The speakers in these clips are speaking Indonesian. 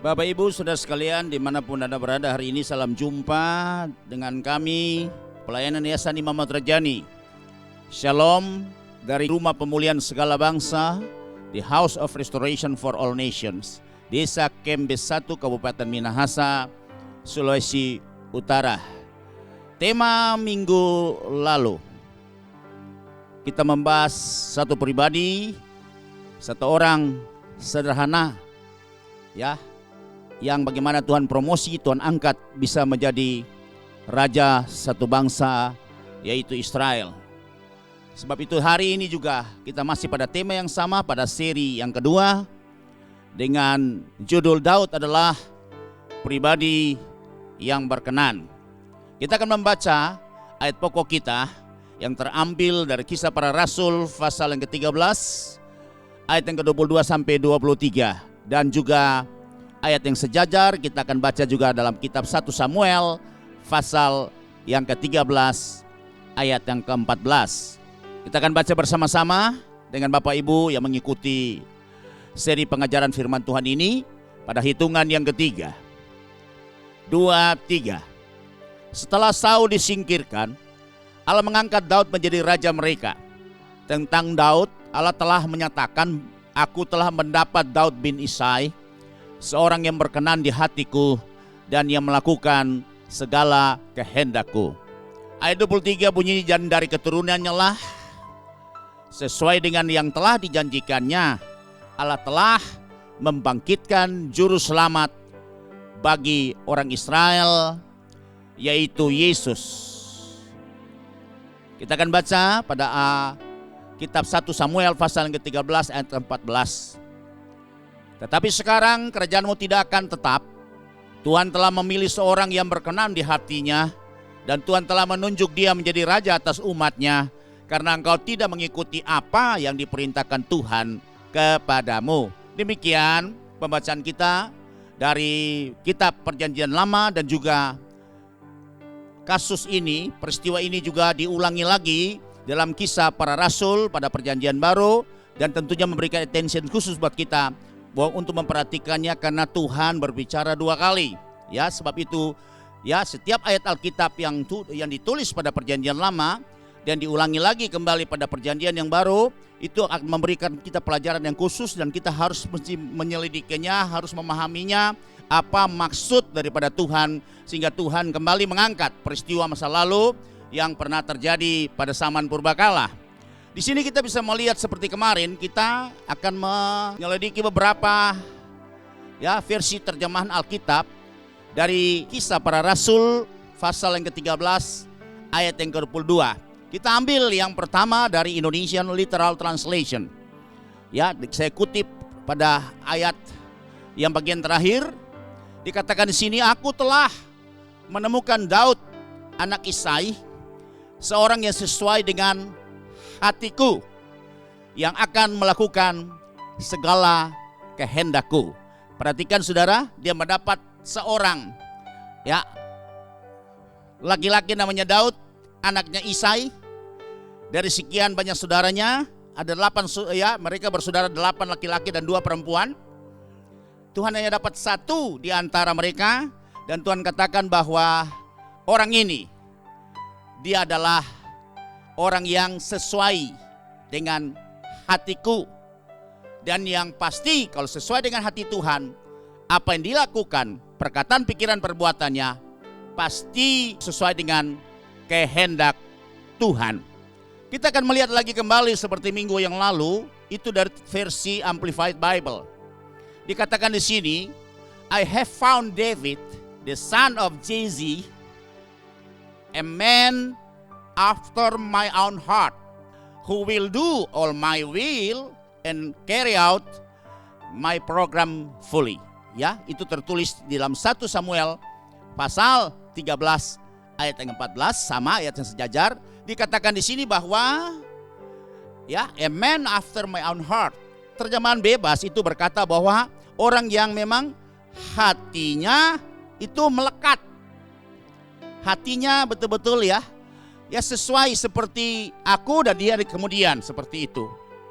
Bapak Ibu Saudara sekalian dimanapun Anda berada hari ini, salam jumpa dengan kami pelayanan Yayasan Imam Ahmad Rajani. Shalom dari Rumah Pemulihan Segala Bangsa, The House of Restoration for All Nations, Desa Kembes 1, Kabupaten Minahasa, Sulawesi Utara. Tema minggu lalu kita membahas satu pribadi, satu orang sederhana, ya, yang bagaimana Tuhan promosi, Tuhan angkat bisa menjadi raja satu bangsa, yaitu Israel. Sebab itu hari ini juga kita masih pada tema yang sama, pada seri yang kedua, dengan judul Daud adalah pribadi yang berkenan. Kita akan membaca ayat pokok kita yang terambil dari Kisah Para Rasul pasal yang ke-13 ayat yang ke-22 sampai 23, dan juga ayat yang sejajar kita akan baca juga dalam kitab 1 Samuel pasal yang ke-13 ayat yang ke-14. Kita akan baca bersama-sama dengan Bapak Ibu yang mengikuti seri pengajaran firman Tuhan ini pada hitungan yang ketiga. 2, 3. Setelah Saul disingkirkan, Allah mengangkat Daud menjadi raja mereka. Tentang Daud, Allah telah menyatakan, "Aku telah mendapat Daud bin Isai, seorang yang berkenan di hatiku dan yang melakukan segala kehendakku." Ayat 23 bunyi, "Dan dari keturunannya lah, sesuai dengan yang telah dijanjikannya, Allah telah membangkitkan juru selamat bagi orang Israel, yaitu Yesus." Kita akan baca pada kitab 1 Samuel pasal yang ke-13 ayat ke-14. "Tetapi sekarang kerajaanmu tidak akan tetap. Tuhan telah memilih seorang yang berkenan di hatinya, dan Tuhan telah menunjuk dia menjadi raja atas umatnya, karena engkau tidak mengikuti apa yang diperintahkan Tuhan kepadamu." Demikian pembacaan kita dari kitab Perjanjian Lama, dan juga kasus ini, peristiwa ini juga diulangi lagi dalam Kisah Para Rasul pada Perjanjian Baru, dan tentunya memberikan attention khusus buat kita bahwa untuk memperhatikannya karena Tuhan berbicara dua kali. Ya, sebab itu ya, setiap ayat Alkitab yang ditulis pada Perjanjian Lama dan diulangi lagi kembali pada Perjanjian yang Baru, itu akan memberikan kita pelajaran yang khusus, dan kita harus mesti menyelidikinya, harus memahaminya apa maksud daripada Tuhan, sehingga Tuhan kembali mengangkat peristiwa masa lalu yang pernah terjadi pada zaman purbakala. Di sini kita bisa melihat seperti kemarin kita akan menyelidiki beberapa ya versi terjemahan Alkitab dari Kisah Para Rasul pasal yang ke-13 ayat yang ke-22. Kita ambil yang pertama dari Indonesian Literal Translation. Ya, saya kutip pada ayat yang bagian terakhir, dikatakan di sini, "Aku telah menemukan Daud anak Isai, seorang yang sesuai dengan hatiku, yang akan melakukan segala kehendakku." Perhatikan saudara, dia mendapat seorang ya laki-laki namanya Daud, anaknya Isai. Dari sekian banyak saudaranya, ada 8 ya, mereka bersaudara 8 laki-laki dan 2 perempuan. Tuhan hanya dapat 1 di antara mereka, dan Tuhan katakan bahwa orang ini, dia adalah orang yang sesuai dengan hatiku. Dan yang pasti kalau sesuai dengan hati Tuhan, apa yang dilakukan, perkataan, pikiran, perbuatannya pasti sesuai dengan kehendak Tuhan. Kita akan melihat lagi kembali seperti minggu yang lalu, itu dari versi Amplified Bible. Dikatakan di sini, "I have found David, the son of Jesse, a man after my own heart, who will do all my will and carry out my program fully." Ya, itu tertulis di dalam 1 Samuel pasal 13 ayat yang 14, sama ayat yang sejajar. Dikatakan di sini bahwa ya, "a man after my own heart." Terjemahan bebas itu berkata bahwa orang yang memang hatinya itu melekat. Hatinya betul-betul ya sesuai seperti aku dan dia kemudian seperti itu.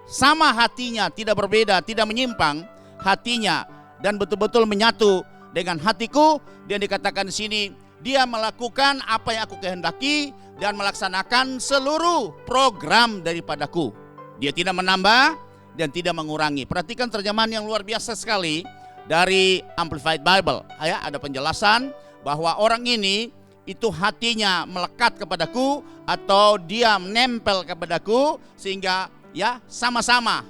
Sama hatinya, tidak berbeda, tidak menyimpang hatinya dan betul-betul menyatu dengan hatiku. Dan dikatakan di sini, dia melakukan apa yang aku kehendaki dan melaksanakan seluruh program daripadaku. Dia tidak menambah dan tidak mengurangi. Perhatikan terjemahan yang luar biasa sekali dari Amplified Bible. Ya, ada penjelasan bahwa orang ini itu hatinya melekat kepadaku atau dia menempel kepadaku, sehingga ya sama-sama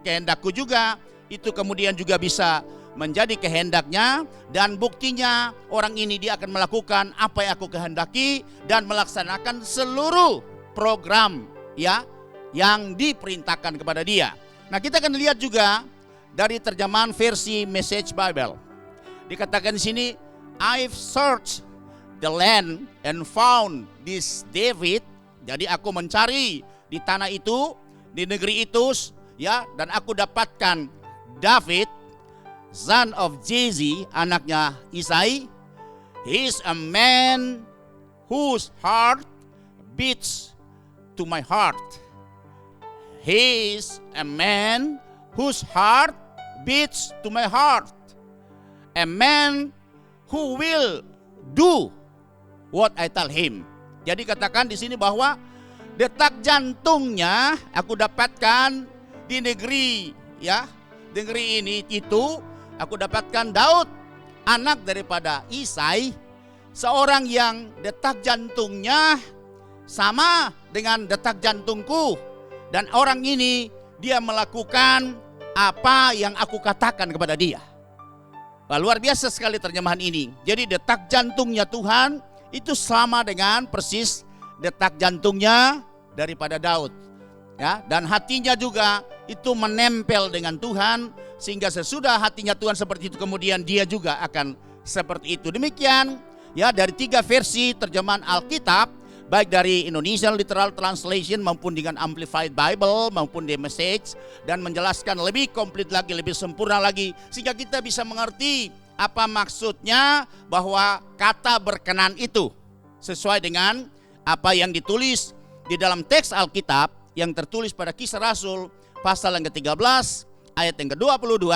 kehendakku juga itu kemudian juga bisa menjadi kehendaknya. Dan buktinya orang ini dia akan melakukan apa yang aku kehendaki dan melaksanakan seluruh program ya yang diperintahkan kepada dia. Nah, kita akan lihat juga dari terjemahan versi Message Bible. Dikatakan di sini, I've searched the land and found this David. Jadi aku mencari di tanah itu, di negeri itu ya, dan aku dapatkan David, son of Jesse, anaknya Isai. He is a man whose heart beats to my heart. He is a man whose heart beats to my heart. A man who will do what I tell him. Jadi katakan di sini bahwa detak jantungnya aku dapatkan di negeri ya, negeri ini itu aku dapatkan Daud, anak daripada Isai, seorang yang detak jantungnya sama dengan detak jantungku. Dan orang ini dia melakukan apa yang aku katakan kepada dia. Wah, luar biasa sekali terjemahan ini. Jadi detak jantungnya Tuhan itu sama dengan persis detak jantungnya daripada Daud. Ya, dan hatinya juga itu menempel dengan Tuhan, sehingga sesudah hatinya Tuhan seperti itu kemudian dia juga akan seperti itu. Demikian ya dari 3 versi terjemahan Alkitab, baik dari Indonesian Literal Translation maupun dengan Amplified Bible maupun The Message, dan menjelaskan lebih komplit lagi, lebih sempurna lagi, sehingga kita bisa mengerti apa maksudnya bahwa kata berkenan itu sesuai dengan apa yang ditulis di dalam teks Alkitab yang tertulis pada Kisah Rasul pasal yang ke-13 ayat yang ke-22,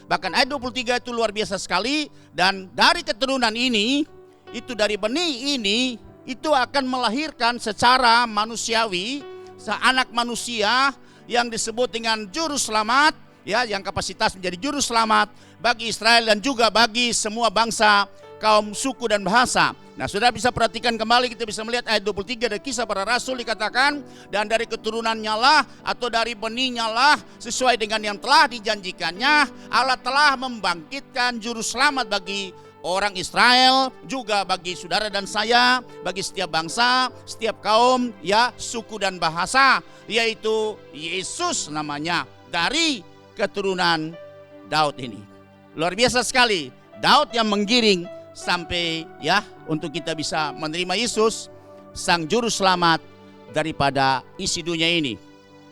bahkan ayat 23 itu luar biasa sekali. Dan dari keturunan ini, itu dari benih ini, itu akan melahirkan secara manusiawi seanak manusia yang disebut dengan juru selamat ya, yang kapasitas menjadi juru selamat bagi Israel dan juga bagi semua bangsa, kaum, suku dan bahasa. Nah, sudah bisa perhatikan kembali, kita bisa melihat ayat 23 dari Kisah Para Rasul dikatakan, dan dari keturunannya lah atau dari benihnya lah sesuai dengan yang telah dijanjikannya, Allah telah membangkitkan juru selamat bagi orang Israel, juga bagi saudara dan saya, bagi setiap bangsa, setiap kaum, ya, suku dan bahasa, yaitu Yesus namanya, dari keturunan Daud ini. Luar biasa sekali, Daud yang menggiring sampai ya untuk kita bisa menerima Yesus, sang juru selamat daripada isi dunia ini.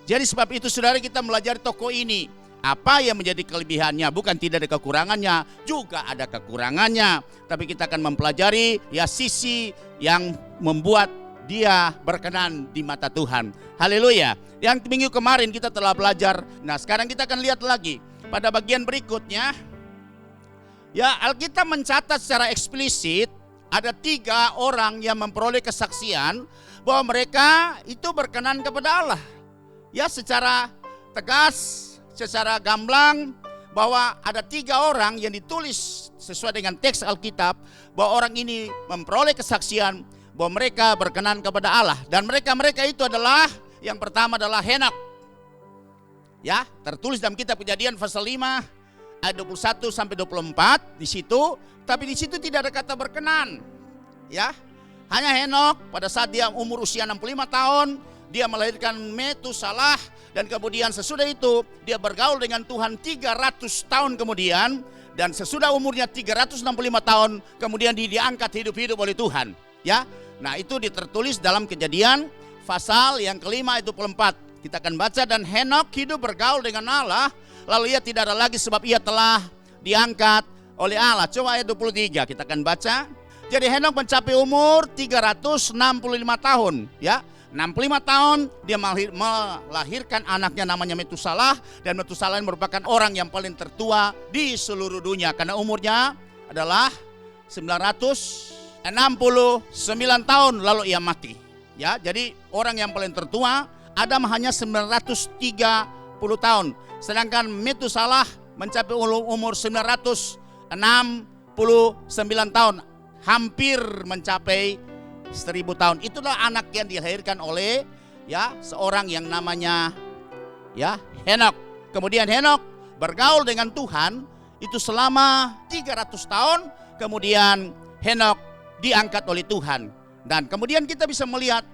Jadi sebab itu saudara, kita melajari tokoh ini. Apa yang menjadi kelebihannya? Bukan tidak ada kekurangannya, juga ada kekurangannya. Tapi kita akan mempelajari ya sisi yang membuat dia berkenan di mata Tuhan. Haleluya. Yang minggu kemarin kita telah belajar. Nah, sekarang kita akan lihat lagi pada bagian berikutnya. Ya, Alkitab mencatat secara eksplisit ada 3 orang yang memperoleh kesaksian bahwa mereka itu berkenan kepada Allah. Ya, secara tegas, secara gamblang, bahwa ada 3 orang yang ditulis sesuai dengan teks Alkitab bahwa orang ini memperoleh kesaksian bahwa mereka berkenan kepada Allah. Dan mereka itu adalah, yang pertama adalah Henok. Ya, tertulis dalam kitab Kejadian pasal 5 ayat 21 sampai 24 di situ, tapi di situ tidak ada kata berkenan. Ya, hanya Henok pada saat dia umur usia 65 tahun, dia melahirkan Metusalah. Dan kemudian sesudah itu dia bergaul dengan Tuhan 300 tahun kemudian. Dan sesudah umurnya 365 tahun kemudian dia diangkat hidup-hidup oleh Tuhan. Ya, nah itu ditertulis dalam Kejadian pasal yang kelima ayat 24. Kita akan baca, dan Henok hidup bergaul dengan Allah, lalu ia tidak ada lagi sebab ia telah diangkat oleh Allah. Coba ayat 23 kita akan baca. Jadi Henok mencapai umur 365 tahun. Ya, 65 tahun dia melahirkan anaknya namanya Metusalah, dan Metusalah merupakan orang yang paling tertua di seluruh dunia karena umurnya adalah 969 tahun lalu ia mati. Ya, jadi orang yang paling tertua Adam hanya 930 tahun, sedangkan Metusalah mencapai umur 969 tahun, hampir mencapai 1000 tahun. Itulah anak yang dilahirkan oleh seorang yang namanya Henokh. Kemudian Henokh bergaul dengan Tuhan itu selama 300 tahun. Kemudian Henokh diangkat oleh Tuhan. Dan kemudian kita bisa melihat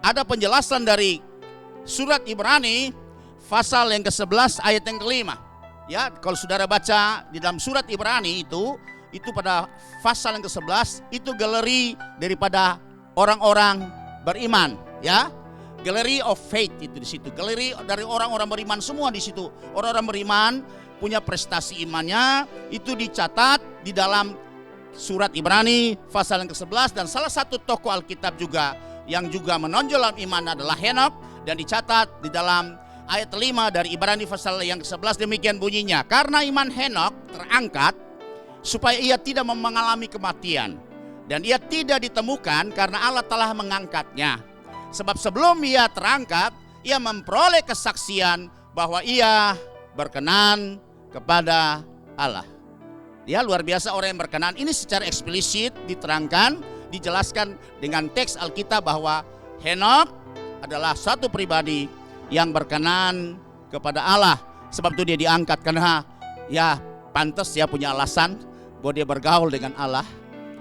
ada penjelasan dari surat Ibrani pasal yang ke-11 ayat yang ke-5. Ya, kalau saudara baca di dalam surat Ibrani itu pada pasal yang ke-11 itu galeri daripada orang-orang beriman, ya. Gallery of faith itu di situ. Galeri dari orang-orang beriman semua di situ. Orang-orang beriman punya prestasi imannya itu dicatat di dalam surat Ibrani pasal yang ke-11, dan salah satu tokoh Alkitab juga yang juga menonjol dalam iman adalah Henokh, dan dicatat di dalam ayat 5 dari Ibrani pasal yang ke-11 demikian bunyinya. Karena iman Henokh terangkat supaya ia tidak mengalami kematian, dan ia tidak ditemukan karena Allah telah mengangkatnya. Sebab sebelum ia terangkat, ia memperoleh kesaksian bahwa ia berkenan kepada Allah. Dia luar biasa orang yang berkenan. Ini secara eksplisit diterangkan, dijelaskan dengan teks Alkitab bahwa Henokh adalah satu pribadi yang berkenan kepada Allah. Sebab itu dia diangkat karena pantas dia punya alasan bahwa dia bergaul dengan Allah.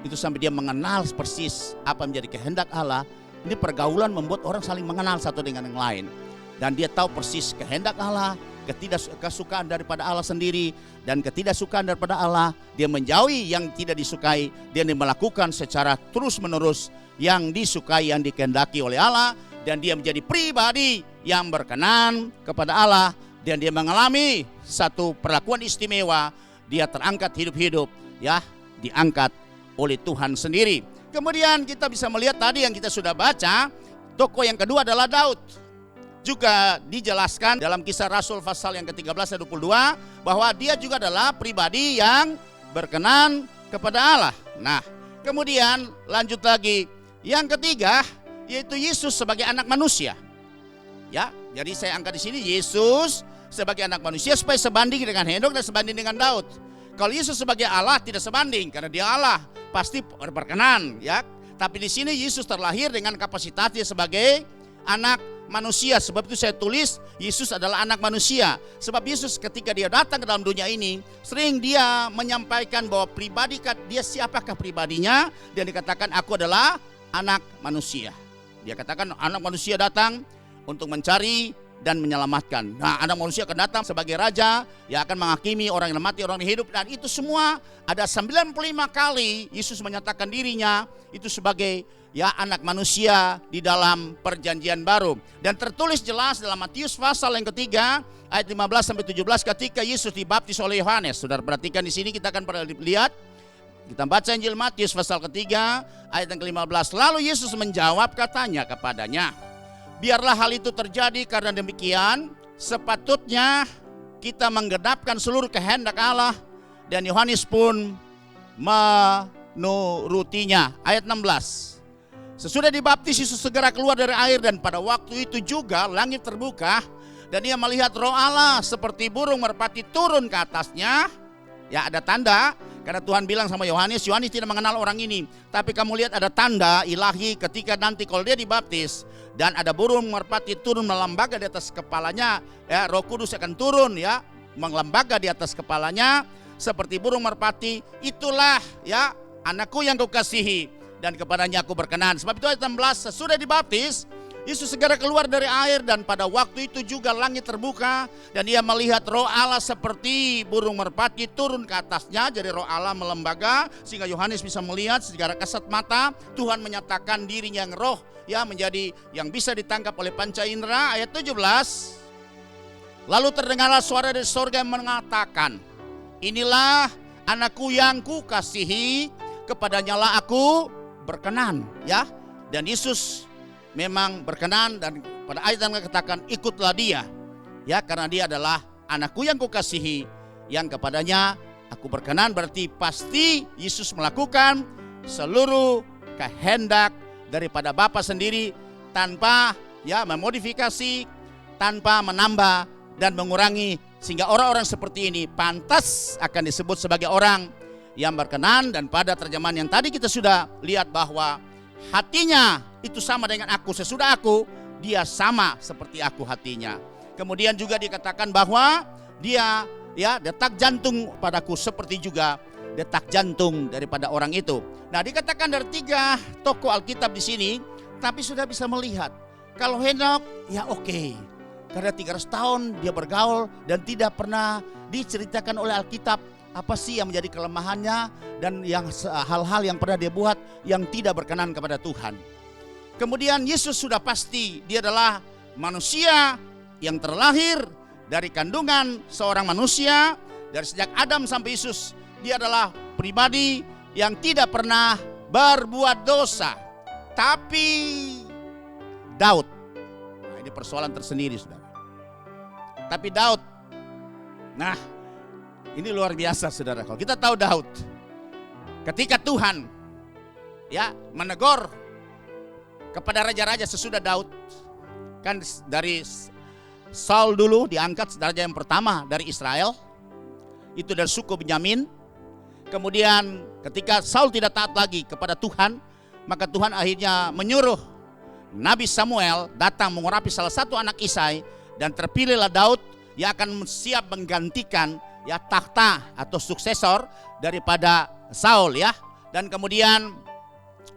Itu sampai dia mengenal persis apa menjadi kehendak Allah. Ini pergaulan membuat orang saling mengenal satu dengan yang lain. Dan dia tahu persis kehendak Allah, ketidaksukaan daripada Allah sendiri, dan ketidaksukaan daripada Allah. Dia menjauhi yang tidak disukai, dia melakukan secara terus menerus yang disukai, yang dikehendaki oleh Allah. Dan dia menjadi pribadi yang berkenan kepada Allah. Dan dia mengalami satu perlakuan istimewa. Dia terangkat hidup-hidup, diangkat oleh Tuhan sendiri. Kemudian kita bisa melihat tadi yang kita sudah baca, tokoh yang kedua adalah Daud. Juga dijelaskan dalam Kisah Rasul pasal yang ke-13 ayat 22 bahwa dia juga adalah pribadi yang berkenan kepada Allah. Nah, kemudian lanjut lagi. Yang ketiga yaitu Yesus sebagai anak manusia. Ya, jadi saya angkat di sini Yesus sebagai anak manusia supaya sebanding dengan Henokh dan sebanding dengan Daud. Kalau Yesus sebagai Allah tidak sebanding karena dia Allah, pasti berkenan, ya. Tapi di sini Yesus terlahir dengan kapasitasnya sebagai anak manusia. Sebab itu saya tulis Yesus adalah anak manusia. Sebab Yesus ketika dia datang ke dalam dunia ini, sering dia menyampaikan bahwa pribadi dia siapakah pribadinya, dan dikatakan aku adalah anak manusia. Dia katakan anak manusia datang untuk mencari dan menyelamatkan. Nah, anak manusia akan datang sebagai raja yang akan menghakimi orang yang mati, orang yang hidup. Dan itu semua ada 95 kali Yesus menyatakan dirinya itu sebagai anak manusia di dalam perjanjian baru. Dan tertulis jelas dalam Matius pasal yang ketiga ayat 15 sampai 17 ketika Yesus dibaptis oleh Yohanes. Saudara perhatikan di sini, kita akan pernah lihat. Kita baca Injil Matius pasal ketiga ayat yang ke-15. Lalu Yesus menjawab katanya kepadanya, biarlah hal itu terjadi karena demikian sepatutnya kita menggenapkan seluruh kehendak Allah. Dan Yohanes pun menurutinya. Ayat 16. Sesudah dibaptis Yesus segera keluar dari air, dan pada waktu itu juga langit terbuka dan ia melihat Roh Allah seperti burung merpati turun ke atasnya. Ya, ada tanda karena Tuhan bilang sama Yohanes tidak mengenal orang ini, tapi kamu lihat ada tanda ilahi ketika nanti kalau dia dibaptis dan ada burung merpati turun melembaga di atas kepalanya, Roh Kudus akan turun melembaga di atas kepalanya seperti burung merpati. Itulah anakku yang kukasihi dan kepadanya aku berkenan. Sebab itu ayat 16, sesudah dibaptis Yesus segera keluar dari air, dan pada waktu itu juga langit terbuka dan ia melihat Roh Allah seperti burung merpati turun ke atasnya. Jadi Roh Allah melembaga sehingga Yohanes bisa melihat secara kasat mata. Tuhan menyatakan dirinya yang roh, menjadi yang bisa ditangkap oleh panca indera. Ayat 17. Lalu terdengarlah suara dari sorga yang mengatakan, inilah anakku yang kukasihi, kepadanya lah aku berkenan. Dan Yesus memang berkenan, dan pada ayat yang katakan ikutlah dia, ya, karena dia adalah anakku yang kukasihi, yang kepadanya aku berkenan. Berarti pasti Yesus melakukan seluruh kehendak daripada Bapa sendiri tanpa memodifikasi, tanpa menambah dan mengurangi, sehingga orang-orang seperti ini pantas akan disebut sebagai orang yang berkenan. Dan pada terjemahan yang tadi kita sudah lihat bahwa hatinya itu sama dengan aku, sesudah aku dia sama seperti aku hatinya. Kemudian juga dikatakan bahwa dia detak jantung padaku seperti juga detak jantung daripada orang itu. Nah, dikatakan dari 3 tokoh Alkitab di sini, tapi sudah bisa melihat kalau Henok oke. Karena 300 tahun dia bergaul dan tidak pernah diceritakan oleh Alkitab apa sih yang menjadi kelemahannya dan hal-hal yang pernah dia buat yang tidak berkenan kepada Tuhan. Kemudian Yesus sudah pasti dia adalah manusia yang terlahir dari kandungan seorang manusia. Dari sejak Adam sampai Yesus, dia adalah pribadi yang tidak pernah berbuat dosa. Tapi Daud, ini persoalan tersendiri, saudara. Tapi Daud, nah ini luar biasa, saudara. Kalau kita tahu Daud, ketika Tuhan menegur kepada raja-raja sesudah Daud, kan dari Saul dulu diangkat raja yang pertama dari Israel, itu dari suku Benyamin. Kemudian ketika Saul tidak taat lagi kepada Tuhan, maka Tuhan akhirnya menyuruh Nabi Samuel datang mengurapi salah satu anak Isai, dan terpilihlah Daud yang akan siap menggantikan takhta atau suksesor daripada Saul ya. Dan kemudian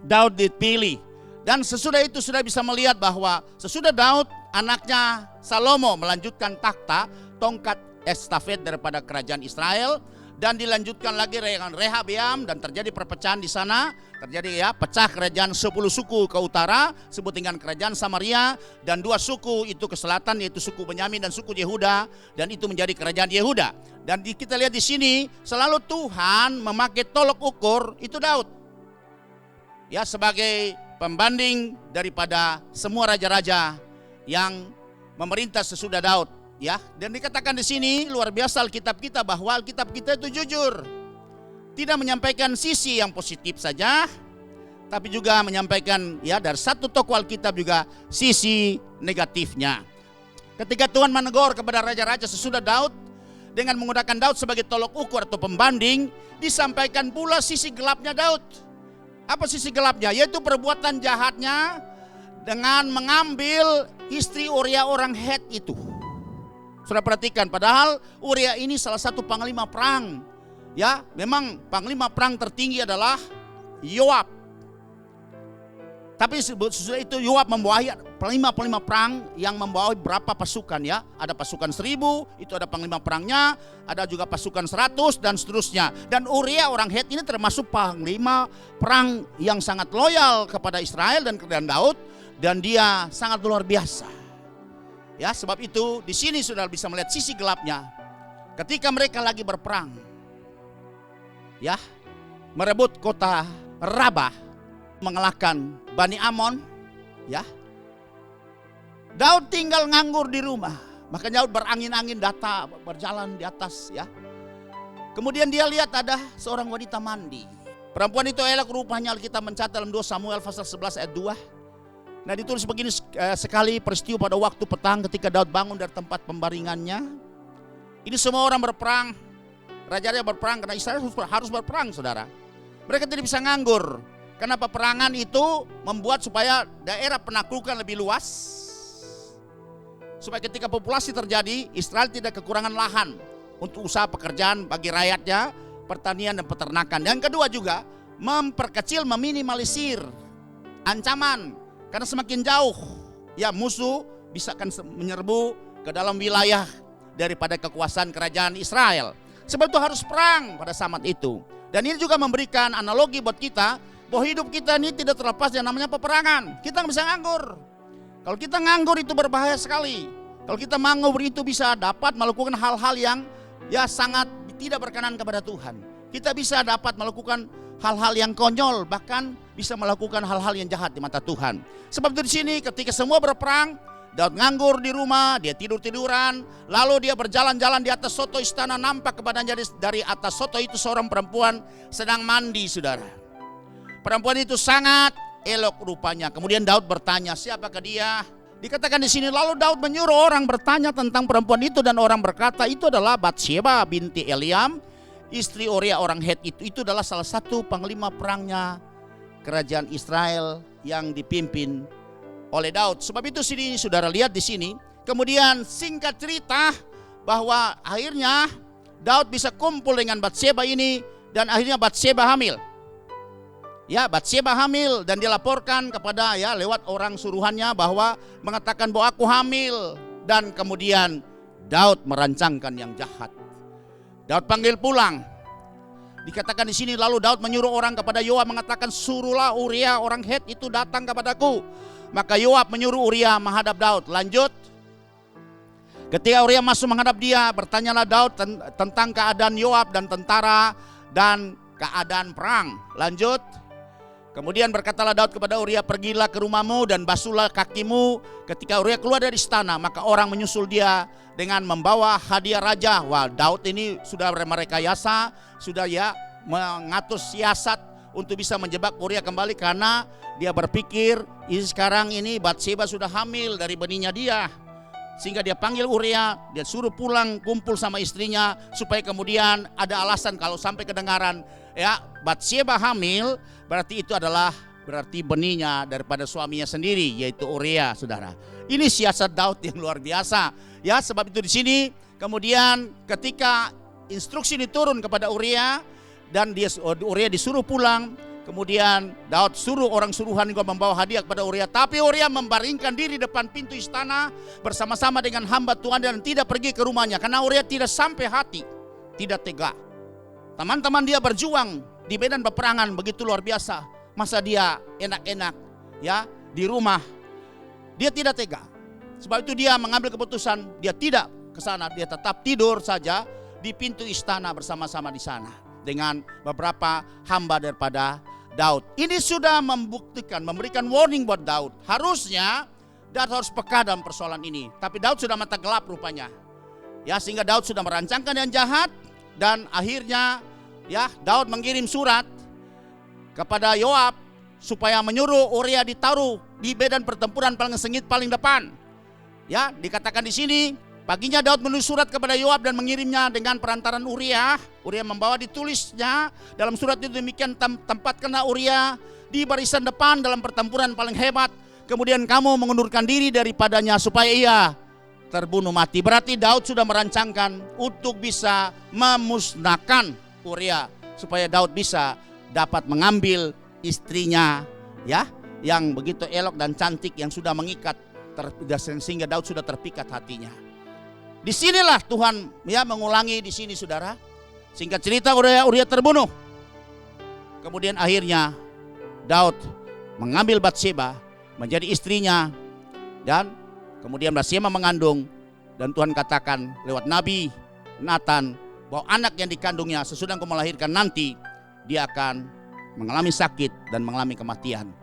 Daud dipilih, dan sesudah itu sudah bisa melihat bahwa sesudah Daud, anaknya Salomo melanjutkan takhta, tongkat estafet daripada kerajaan Israel, dan dilanjutkan lagi dengan Rehabeam, dan terjadi perpecahan di sana. Terjadi pecah kerajaan 10 suku ke utara sebut dengan kerajaan Samaria, dan 2 suku itu ke selatan, yaitu suku Benyamin dan suku Yehuda, dan itu menjadi kerajaan Yehuda. Dan kita lihat di sini selalu Tuhan memakai tolok ukur itu Daud sebagai pembanding daripada semua raja-raja yang memerintah sesudah Daud ya. Dan dikatakan di sini luar biasa Alkitab kita, bahwa Alkitab kita itu jujur, tidak menyampaikan sisi yang positif saja, tapi juga menyampaikan dari satu tokoh Alkitab juga sisi negatifnya. Ketika Tuhan menegur kepada raja-raja sesudah Daud dengan menggunakan Daud sebagai tolok ukur atau pembanding, disampaikan pula sisi gelapnya Daud. Apa sisi gelapnya? Yaitu perbuatan jahatnya dengan mengambil istri Uria orang Het itu. Sudah perhatikan, padahal Uria ini salah satu panglima perang. Memang panglima perang tertinggi adalah Yoab. Tapi sesudah itu Yoab membawahi panglima perang yang membawahi berapa pasukan ya. Ada pasukan 1000, itu ada panglima perangnya, ada juga pasukan 100 dan seterusnya. Dan Uria orang Het ini termasuk panglima perang yang sangat loyal kepada Israel dan Daud, dan dia sangat luar biasa. Sebab itu di sini sudah bisa melihat sisi gelapnya. Ketika mereka lagi berperang, merebut kota Rabah, mengalahkan Bani Amon, Daud tinggal nganggur di rumah. Makanya Daud berangin-angin berjalan di atas Kemudian dia lihat ada seorang wanita mandi. Perempuan itu elok rupanya, Alkitab mencatat dalam 2 Samuel pasal 11 ayat 2. Nah, ditulis begini, sekali peristiwa pada waktu petang ketika Daud bangun dari tempat pembaringannya. Ini semua orang berperang, raja-raja berperang, karena Israel harus berperang, saudara. Mereka tidak bisa nganggur, karena peperangan itu membuat supaya daerah penaklukan lebih luas, supaya ketika populasi terjadi, Israel tidak kekurangan lahan untuk usaha pekerjaan bagi rakyatnya, pertanian dan peternakan. Yang kedua juga memperkecil, meminimalisir ancaman. Karena semakin jauh musuh bisa akan menyerbu ke dalam wilayah daripada kekuasaan kerajaan Israel. Sebab itu harus perang pada saat itu. Dan ini juga memberikan analogi buat kita bahwa hidup kita ini tidak terlepas yang namanya peperangan. Kita nggak bisa nganggur. Kalau kita nganggur itu berbahaya sekali. Kalau kita nganggur itu bisa dapat melakukan hal-hal yang sangat tidak berkenan kepada Tuhan. Kita bisa dapat melakukan hal-hal yang konyol, bahkan bisa melakukan hal-hal yang jahat di mata Tuhan. Sebab itu di sini ketika semua berperang, Daud nganggur di rumah, dia tidur-tiduran, lalu dia berjalan-jalan di atas soto istana, nampak kepadanya dari atas soto itu seorang perempuan sedang mandi, saudara. Perempuan itu sangat elok rupanya. Kemudian Daud bertanya, siapakah dia? Dikatakan di sini, lalu Daud menyuruh orang bertanya tentang perempuan itu, dan orang berkata, itu adalah Batsheba binti Eliam, istri Uria orang Het itu. Itu adalah salah satu panglima perangnya kerajaan Israel yang dipimpin oleh Daud. Sebab itu sini saudara lihat di sini. Kemudian singkat cerita bahwa akhirnya Daud bisa kumpul dengan Batsheba ini, dan akhirnya Batsheba hamil. Ya, Batsheba hamil dan dilaporkan kepada lewat orang suruhannya bahwa mengatakan bahwa aku hamil, dan kemudian Daud merancangkan yang jahat. Daud panggil pulang. Dikatakan di sini lalu Daud menyuruh orang kepada Yoab mengatakan, suruhlah Uria orang Het itu datang kepadaku. Maka Yoab menyuruh Uria menghadap Daud. Lanjut. Ketika Uria masuk menghadap dia, bertanyalah Daud tentang keadaan Yoab dan tentara dan keadaan perang. Lanjut. Kemudian berkatalah Daud kepada Uria, pergilah ke rumahmu dan basuhlah kakimu. Ketika Uria keluar dari istana, maka orang menyusul dia dengan membawa hadiah raja. Wah, Daud ini sudah merekayasa, sudah mengatur siasat untuk bisa menjebak Uria kembali, karena dia berpikir sekarang ini Batsheba sudah hamil dari benihnya dia. Sehingga dia panggil Uria, dia suruh pulang kumpul sama istrinya, supaya kemudian ada alasan kalau sampai kedengaran Batsheba hamil, berarti itu adalah benihnya daripada suaminya sendiri, yaitu Uria, saudara. Ini siasat Daud yang luar biasa. Ya, sebab itu di sini kemudian ketika instruksi ini turun kepada Uria dan Uria disuruh pulang, kemudian Daud suruh orang suruhan juga membawa hadiah kepada Uria, tapi Uria membaringkan diri depan pintu istana bersama-sama dengan hamba Tuhan dan tidak pergi ke rumahnya, karena Uria tidak sampai hati, tidak tega. Teman-teman dia berjuang di medan peperangan begitu luar biasa, masa dia enak-enak di rumah? Dia tidak tega. Sebab itu dia mengambil keputusan, dia tidak ke sana, dia tetap tidur saja di pintu istana bersama-sama di sana dengan beberapa hamba daripada Daud. Ini sudah memberikan warning buat Daud. Harusnya Daud harus peka dalam persoalan ini, tapi Daud sudah mata gelap rupanya. Sehingga Daud sudah merancangkan yang jahat, dan akhirnya Daud mengirim surat kepada Yoab supaya menyuruh Uria ditaruh di medan pertempuran paling sengit paling depan. Dikatakan di sini, paginya Daud menulis surat kepada Yoab dan mengirimnya dengan perantaran Uria. Uria membawa, ditulisnya dalam surat itu demikian, tempatkanlah Uria di barisan depan dalam pertempuran paling hebat, kemudian kamu mengundurkan diri daripadanya supaya ia terbunuh mati. Berarti Daud sudah merancangkan untuk bisa memusnahkan Uria, supaya Daud bisa dapat mengambil istrinya yang begitu elok dan cantik, yang sudah mengikat, sehingga Daud sudah terpikat hatinya. Disinilah Tuhan mengulangi di sini, saudara. Singkat cerita, Uria terbunuh. Kemudian akhirnya Daud mengambil Batsheba menjadi istrinya, dan kemudian Batsheba mengandung, dan Tuhan katakan lewat Nabi Nathan bahwa anak yang dikandungnya sesudah engkau melahirkan nanti dia akan mengalami sakit dan mengalami kematian.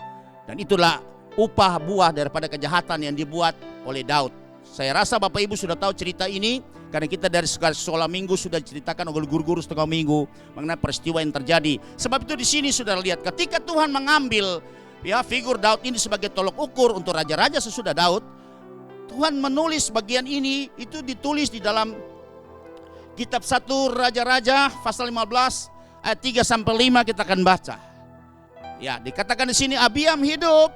Dan itulah upah buah daripada kejahatan yang dibuat oleh Daud. Saya rasa Bapak Ibu sudah tahu cerita ini, karena kita dari sekolah minggu sudah diceritakan oleh guru-guru setengah minggu mengenai peristiwa yang terjadi. Sebab itu di sini sudah lihat, ketika Tuhan mengambil figur Daud ini sebagai tolok ukur untuk raja-raja sesudah Daud, Tuhan menulis bagian ini, itu ditulis di dalam Kitab 1 Raja-Raja pasal 15 ayat 3-5 kita akan baca. Dikatakan di sini, Abiam hidup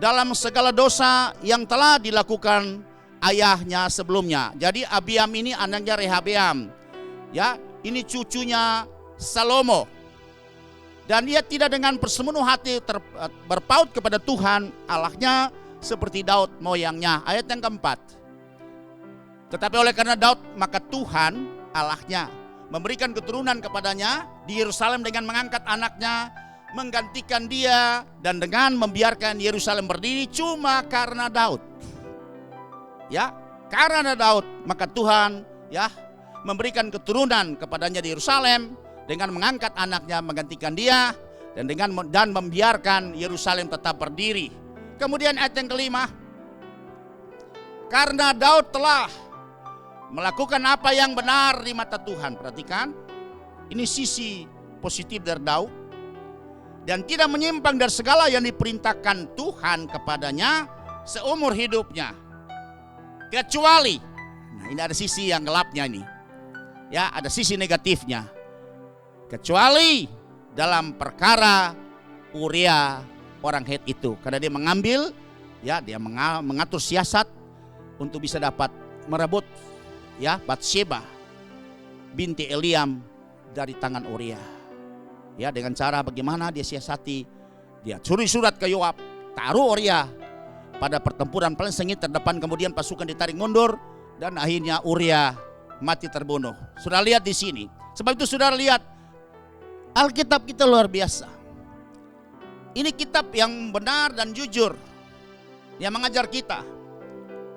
dalam segala dosa yang telah dilakukan ayahnya sebelumnya. Jadi Abiam ini anaknya Rehabeam. Ini cucunya Salomo. Dan ia tidak dengan persepenuh hati berpaut kepada Tuhan Allahnya seperti Daud moyangnya. Ayat yang keempat. Tetapi oleh karena Daud, maka Tuhan Allahnya memberikan keturunan kepadanya di Yerusalem dengan mengangkat anaknya, menggantikan dia, dan dengan membiarkan Yerusalem berdiri cuma karena Daud. Karena Daud, maka Tuhan memberikan keturunan kepadanya di Yerusalem dengan mengangkat anaknya, menggantikan dia, dan membiarkan Yerusalem tetap berdiri. Kemudian ayat yang kelima, karena Daud telah melakukan apa yang benar di mata Tuhan. Perhatikan, ini sisi positif dari Daud. Dan tidak menyimpang dari segala yang diperintahkan Tuhan kepadanya seumur hidupnya. Kecuali, nah ini ada sisi yang gelapnya ini. Ya, ada sisi negatifnya. Kecuali dalam perkara Uria orang Het itu. Karena dia mengambil, ya dia mengatur siasat untuk bisa dapat merebut ya Batsheba binti Eliam dari tangan Uria. Ya, dengan cara bagaimana dia siasati, dia curi surat ke Yoab, taruh Uria pada pertempuran paling sengit terdepan, kemudian pasukan ditarik mundur dan akhirnya Uria mati terbunuh. Sudah lihat di sini. Sebab itu sudah lihat, Alkitab kita luar biasa. Ini kitab yang benar dan jujur, yang mengajar kita.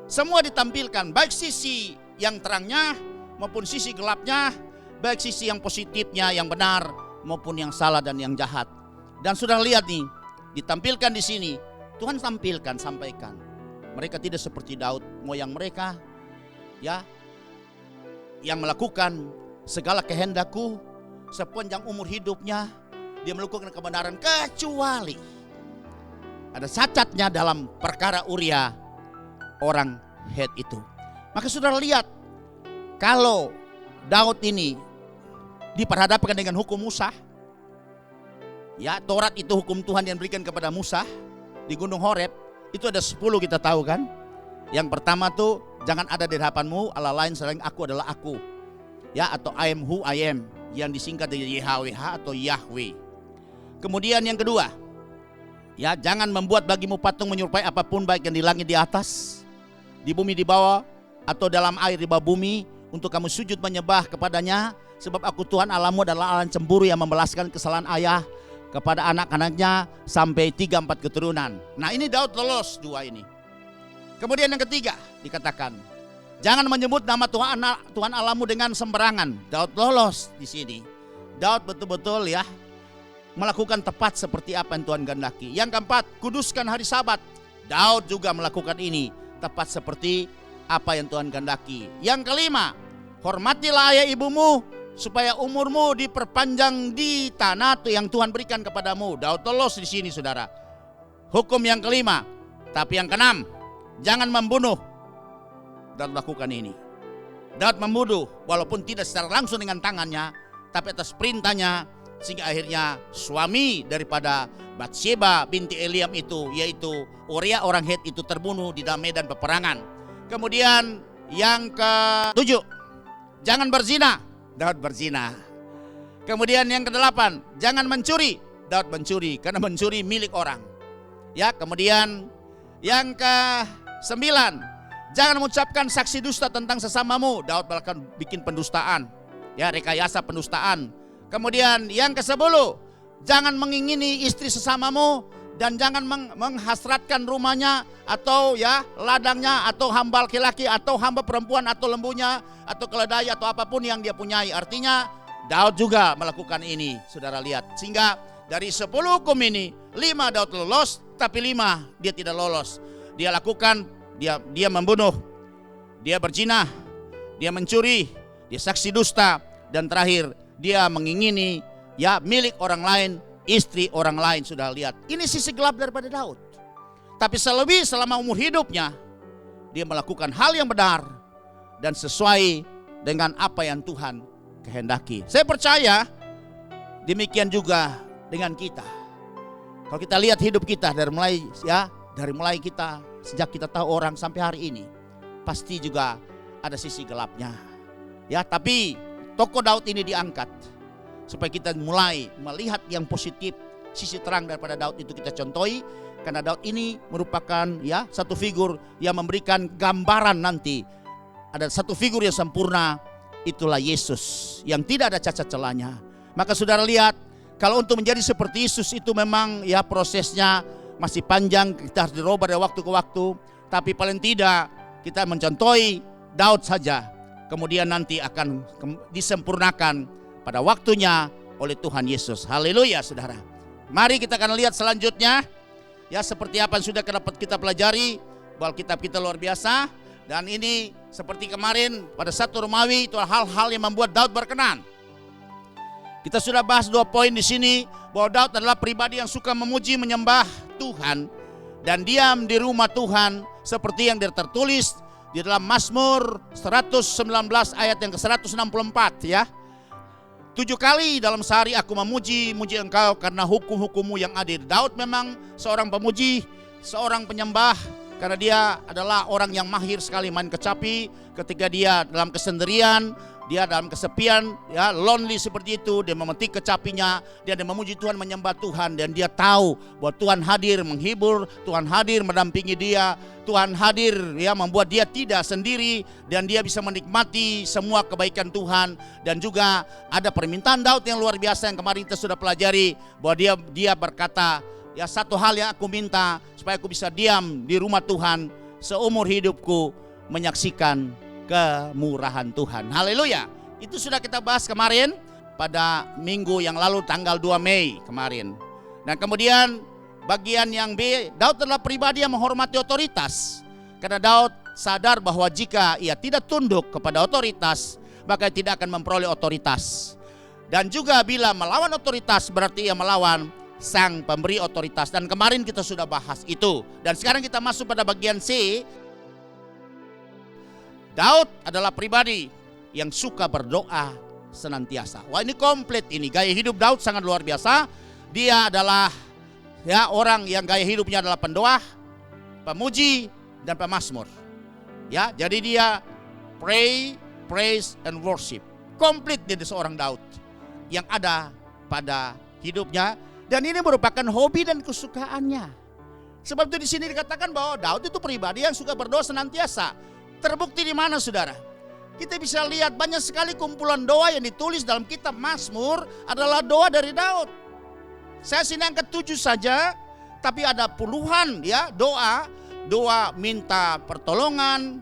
Semua ditampilkan, baik sisi yang terangnya maupun sisi gelapnya, baik sisi yang positifnya, yang benar maupun yang salah dan yang jahat. Dan sudah lihat nih, ditampilkan di sini. Tuhan tampilkan, sampaikan. Mereka tidak seperti Daud, moyang mereka, ya, yang melakukan segala kehendakku sepanjang umur hidupnya. Dia melakukan kebenaran, kecuali ada cacatnya dalam perkara Uria orang Het itu. Maka sudah lihat, kalau Daud ini diperhadapkan dengan hukum Musa, ya Taurat itu hukum Tuhan yang diberikan kepada Musa di Gunung Horeb, itu ada 10 kita tahu kan. Yang pertama tuh, jangan ada di hadapanmu Allah lain selain aku adalah aku, ya, atau I am who I am, yang disingkat dari YHWH atau Yahweh. Kemudian yang kedua, ya, jangan membuat bagimu patung menyerupai apapun, baik yang di langit di atas, di bumi di bawah, atau dalam air di bawah bumi, untuk kamu sujud menyembah kepadanya. Sebab aku Tuhan Allahmu adalah Allah yang cemburu, yang membalaskan kesalahan ayah kepada anak-anaknya sampai 3-4 keturunan. Nah, ini Daud lolos 2 ini. Kemudian yang ketiga dikatakan, jangan menyebut nama Tuhan Allahmu dengan sembarangan. Daud lolos di sini. Daud betul-betul ya melakukan tepat seperti apa yang Tuhan kehendaki. Yang keempat, kuduskan hari Sabat. Daud juga melakukan ini tepat seperti apa yang Tuhan kehendaki. Yang kelima, hormatilah ayah ibumu supaya umurmu diperpanjang di tanah yang Tuhan berikan kepadamu. Daud lolos di sini, saudara. Hukum yang kelima. Tapi yang keenam, jangan membunuh. Daud lakukan ini. Daud membunuh walaupun tidak secara langsung dengan tangannya, tapi atas perintahnya, sehingga akhirnya suami daripada Batsheba binti Eliam itu, yaitu Uria orang Het itu, terbunuh di dalam medan peperangan. Kemudian yang ke-7, jangan berzina. Daud berzina. Kemudian yang ke-8, jangan mencuri. Daud mencuri karena mencuri milik orang. Ya, kemudian yang ke-9, jangan mengucapkan saksi dusta tentang sesamamu. Daud bahkan bikin pendustaan, ya, rekayasa pendustaan. Kemudian yang ke-10, jangan mengingini istri sesamamu dan jangan menghasratkan rumahnya atau ya ladangnya atau hamba laki-laki atau hamba perempuan atau lembunya atau keledai atau apapun yang dia punyai. Artinya Daud juga melakukan ini, saudara lihat. Sehingga dari 10 hukum ini, 5 Daud lolos, tapi 5 dia tidak lolos. Dia lakukan, dia membunuh, dia berzina, dia mencuri, dia saksi dusta, dan terakhir dia mengingini ya milik orang lain, istri orang lain. Sudah lihat, ini sisi gelap daripada Daud. Tapi selebih selama umur hidupnya, dia melakukan hal yang benar dan sesuai dengan apa yang Tuhan kehendaki. Saya percaya demikian juga dengan kita. Kalau kita lihat hidup kita dari mulai kita sejak kita tahu orang sampai hari ini, pasti juga ada sisi gelapnya. Ya, tapi tokoh Daud ini diangkat supaya kita mulai melihat yang positif, sisi terang daripada Daud itu kita contohi, karena Daud ini merupakan ya satu figur yang memberikan gambaran nanti ada satu figur yang sempurna, itulah Yesus yang tidak ada cacat celahnya. Maka saudara lihat, kalau untuk menjadi seperti Yesus itu memang ya prosesnya masih panjang, kita harus dirubah dari waktu ke waktu, tapi paling tidak kita mencontohi Daud saja, kemudian nanti akan disempurnakan pada waktunya oleh Tuhan Yesus. Haleluya, saudara. Mari kita akan lihat selanjutnya. Ya, seperti apa yang sudah dapat kita pelajari, bahwa kitab kita luar biasa. Dan ini seperti kemarin pada 1 Romawi, itu hal-hal yang membuat Daud berkenan. Kita sudah bahas 2 poin di sini, bahwa Daud adalah pribadi yang suka memuji menyembah Tuhan dan diam di rumah Tuhan, seperti yang tertulis di dalam Mazmur 119 ayat yang ke-164 ya. 7 kali dalam sehari aku memuji Engkau karena hukum-hukum-Mu yang adil. Daud memang seorang pemuji, seorang penyembah, karena dia adalah orang yang mahir sekali main kecapi. Ketika dia dalam kesendirian, dia dalam kesepian, ya lonely seperti itu, dia memetik kecapinya, dia memuji Tuhan, menyembah Tuhan, dan dia tahu bahwa Tuhan hadir menghibur, Tuhan hadir mendampingi dia, Tuhan hadir ya membuat dia tidak sendiri, dan dia bisa menikmati semua kebaikan Tuhan. Dan juga ada permintaan Daud yang luar biasa yang kemarin kita sudah pelajari, bahwa dia berkata, ya satu hal yang aku minta supaya aku bisa diam di rumah Tuhan seumur hidupku, menyaksikan kemurahan Tuhan. Haleluya. Itu sudah kita bahas kemarin pada minggu yang lalu tanggal 2 Mei kemarin. Dan kemudian bagian yang B, Daud adalah pribadi yang menghormati otoritas. Karena Daud sadar bahwa jika ia tidak tunduk kepada otoritas, maka tidak akan memperoleh otoritas. Dan juga bila melawan otoritas berarti ia melawan sang pemberi otoritas. Dan kemarin kita sudah bahas itu. Dan sekarang kita masuk pada bagian C. Daud adalah pribadi yang suka berdoa senantiasa. Wah, ini komplit ini. Gaya hidup Daud sangat luar biasa. Dia adalah ya orang yang gaya hidupnya adalah pendoa, pemuji, dan pemazmur. Ya, jadi dia pray, praise, and worship. Komplit dia seorang Daud yang ada pada hidupnya. Dan ini merupakan hobi dan kesukaannya. Sebab itu di sini dikatakan bahwa Daud itu pribadi yang suka berdoa senantiasa. Terbukti di mana saudara? Kita bisa lihat banyak sekali kumpulan doa yang ditulis dalam kitab Mazmur adalah doa dari Daud. Saya sini angkat 7 saja, tapi ada puluhan ya doa minta pertolongan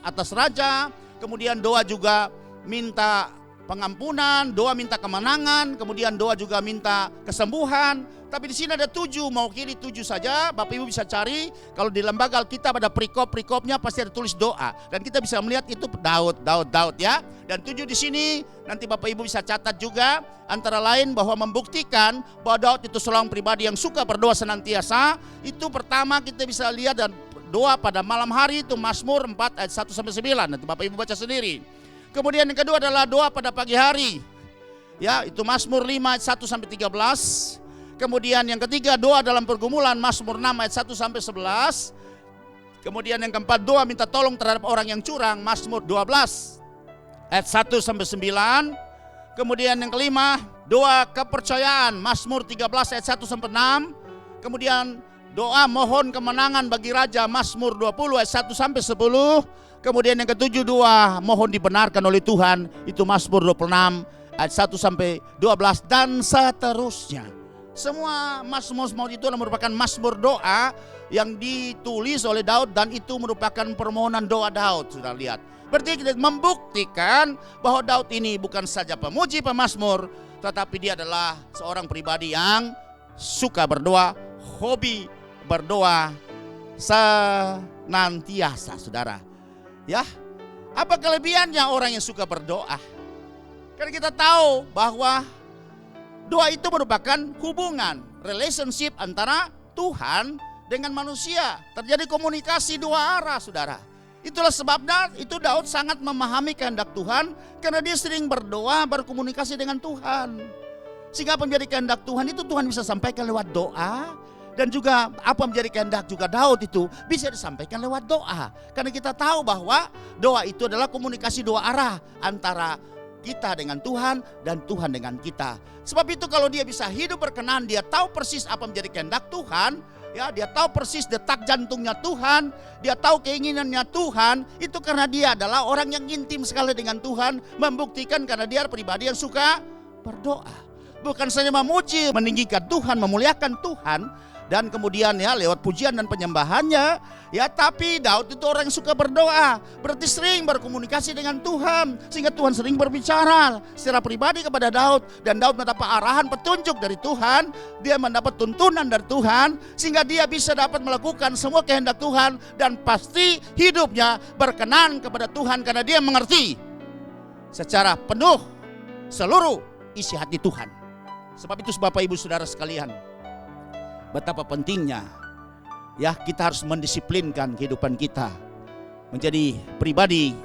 atas raja, kemudian doa juga minta pengampunan, doa minta kemenangan, kemudian doa juga minta kesembuhan. Tapi di sini ada 7, mau kiri 7 saja. Bapak Ibu bisa cari, kalau di lembaga Alkitab ada perikop-perikopnya pasti ada tulis doa. Dan kita bisa melihat itu Daud ya. Dan 7 di sini nanti Bapak Ibu bisa catat juga. Antara lain bahwa membuktikan bahwa Daud itu seorang pribadi yang suka berdoa senantiasa. Itu pertama kita bisa lihat dan doa pada malam hari itu Mazmur 4 ayat 1-9. Nanti Bapak Ibu baca sendiri. Kemudian yang kedua adalah doa pada pagi hari. Ya, itu Mazmur 5 ayat 1-13. Kemudian yang ketiga doa dalam pergumulan Mazmur 6 ayat 1-11. Kemudian yang keempat doa minta tolong terhadap orang yang curang Mazmur 12 ayat 1-9. Kemudian yang kelima doa kepercayaan Mazmur 13 ayat 1-6. Kemudian doa mohon kemenangan bagi raja Mazmur 20 ayat 1-10. Kemudian yang ketujuh doa mohon dibenarkan oleh Tuhan, itu Mazmur 26 ayat 1-12 dan seterusnya. Semua mazmur itu merupakan mazmur doa yang ditulis oleh Daud, dan itu merupakan permohonan doa Daud. Sudah lihat. Berarti kita membuktikan bahwa Daud ini bukan saja pemuji pemazmur, tetapi dia adalah seorang pribadi yang suka berdoa, hobi berdoa senantiasa, saudara. Ya, apa kelebihannya orang yang suka berdoa? Karena kita tahu bahwa doa itu merupakan hubungan, relationship antara Tuhan dengan manusia. Terjadi komunikasi dua arah, saudara. Itulah sebabnya itu Daud sangat memahami kehendak Tuhan, karena dia sering berdoa, berkomunikasi dengan Tuhan. Sehingga apa menjadi kehendak Tuhan itu Tuhan bisa sampaikan lewat doa. Dan juga apa menjadi kehendak juga Daud itu bisa disampaikan lewat doa. Karena kita tahu bahwa doa itu adalah komunikasi dua arah antara kita dengan Tuhan dan Tuhan dengan kita. Sebab itu kalau dia bisa hidup berkenan, dia tahu persis apa menjadi kehendak Tuhan, ya, dia tahu persis detak jantungnya Tuhan, dia tahu keinginannya Tuhan, itu karena dia adalah orang yang intim sekali dengan Tuhan, membuktikan karena dia pribadi yang suka berdoa. bukan saja memuji, meninggikan Tuhan, memuliakan Tuhan, dan kemudian ya lewat pujian dan penyembahannya, ya, tapi Daud itu orang yang suka berdoa, berarti sering berkomunikasi dengan Tuhan, sehingga Tuhan sering berbicara secara pribadi kepada Daud, dan Daud mendapat arahan petunjuk dari Tuhan, dia mendapat tuntunan dari Tuhan, sehingga dia bisa dapat melakukan semua kehendak Tuhan, dan pasti hidupnya berkenan kepada Tuhan karena dia mengerti secara penuh seluruh isi hati Tuhan. Sebab itu Bapak Ibu Saudara sekalian, betapa pentingnya ya kita harus mendisiplinkan kehidupan kita menjadi pribadi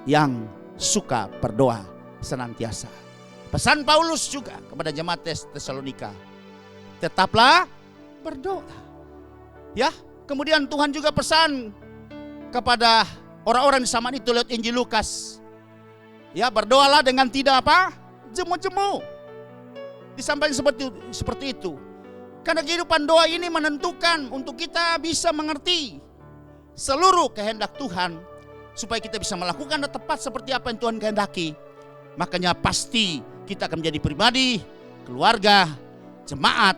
yang suka berdoa senantiasa. Pesan Paulus juga kepada jemaat Tesalonika, tetaplah berdoa. Ya, kemudian Tuhan juga pesan kepada orang-orang di zaman itu lewat Injil Lukas. Ya, berdoalah dengan tidak apa? Jemu-jemu. Disampaikan seperti itu. Karena kehidupan doa ini menentukan untuk kita bisa mengerti seluruh kehendak Tuhan, supaya kita bisa melakukan tepat seperti apa yang Tuhan kehendaki. Makanya pasti kita akan menjadi pribadi, keluarga, jemaat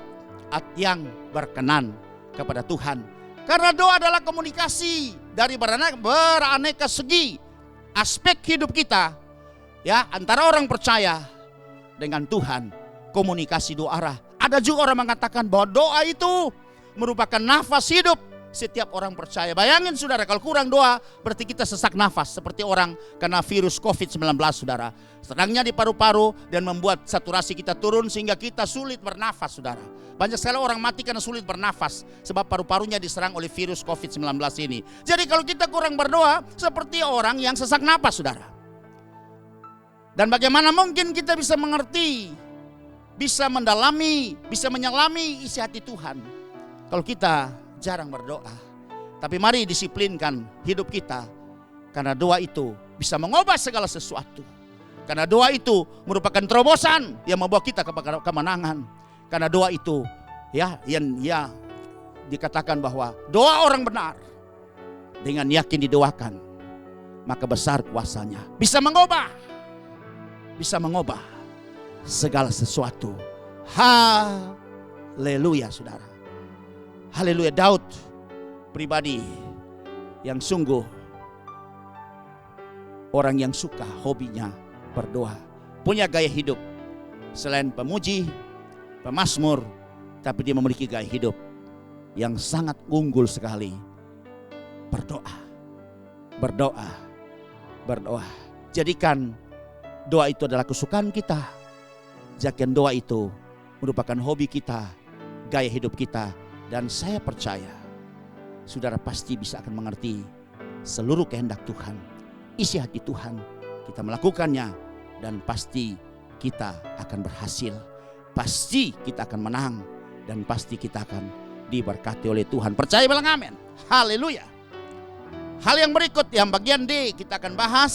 yang berkenan kepada Tuhan. Karena doa adalah komunikasi dari beraneka segi aspek hidup kita, ya, antara orang percaya dengan Tuhan. Komunikasi dua arah. Ada juga orang mengatakan bahwa doa itu merupakan nafas hidup setiap orang percaya. Bayangin saudara, kalau kurang doa berarti kita sesak nafas, seperti orang kena virus COVID-19 saudara. Serangnya di paru-paru dan membuat saturasi kita turun sehingga kita sulit bernafas saudara. Banyak sekali orang mati karena sulit bernafas sebab paru-parunya diserang oleh virus COVID-19 ini. Jadi kalau kita kurang berdoa seperti orang yang sesak nafas saudara. Dan bagaimana mungkin kita bisa mengerti, bisa mendalami, bisa menyelami isi hati Tuhan kalau kita jarang berdoa. Tapi mari disiplinkan hidup kita, karena doa itu bisa mengubah segala sesuatu. Karena doa itu merupakan terobosan yang membawa kita kepada kemenangan. Karena doa itu ya dikatakan bahwa doa orang benar dengan yakin didoakan, maka besar kuasanya, bisa mengubah segala sesuatu. Haleluya saudara. Haleluya. Daud pribadi yang sungguh orang yang suka, hobinya berdoa, punya gaya hidup selain pemuji, pemazmur, tapi dia memiliki gaya hidup yang sangat unggul sekali. Berdoa. Jadikan doa itu adalah kesukaan kita. Jadikan doa itu merupakan hobi kita, gaya hidup kita. Dan saya percaya saudara pasti bisa akan mengerti seluruh kehendak Tuhan, isi hati Tuhan. Kita melakukannya dan pasti kita akan berhasil. Pasti kita akan menang dan pasti kita akan diberkati oleh Tuhan. Percaya bilang amin. Haleluya. Hal yang berikut yang bagian D kita akan bahas.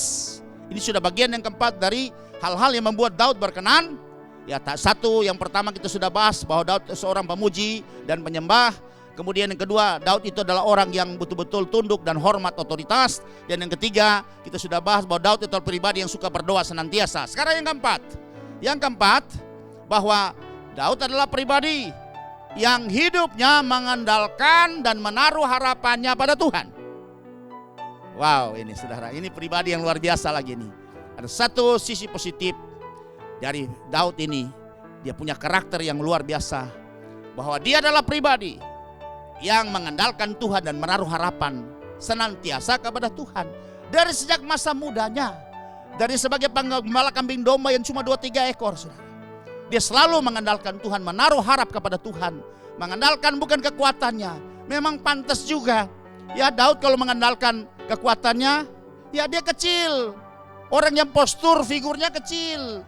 Ini sudah bagian yang keempat dari hal-hal yang membuat Daud berkenan. Ya, satu yang pertama kita sudah bahas bahwa Daud seorang pemuji dan penyembah. Kemudian yang kedua, Daud itu adalah orang yang betul-betul tunduk dan hormat otoritas. Dan yang ketiga, kita sudah bahas bahwa Daud itu pribadi yang suka berdoa senantiasa. Sekarang yang keempat, bahwa Daud adalah pribadi yang hidupnya mengandalkan dan menaruh harapannya pada Tuhan. Wow, ini saudara, ini pribadi yang luar biasa lagi nih. Ada satu sisi positif dari Daud ini, dia punya karakter yang luar biasa, bahwa dia adalah pribadi yang mengandalkan Tuhan dan menaruh harapan senantiasa kepada Tuhan. Dari sejak masa mudanya, dari sebagai penggembala kambing domba yang cuma 2-3 ekor saudara, dia selalu mengandalkan Tuhan, menaruh harap kepada Tuhan, mengandalkan bukan kekuatannya. Memang pantas juga ya Daud kalau mengandalkan kekuatannya, ya dia kecil, orang yang postur figurnya kecil.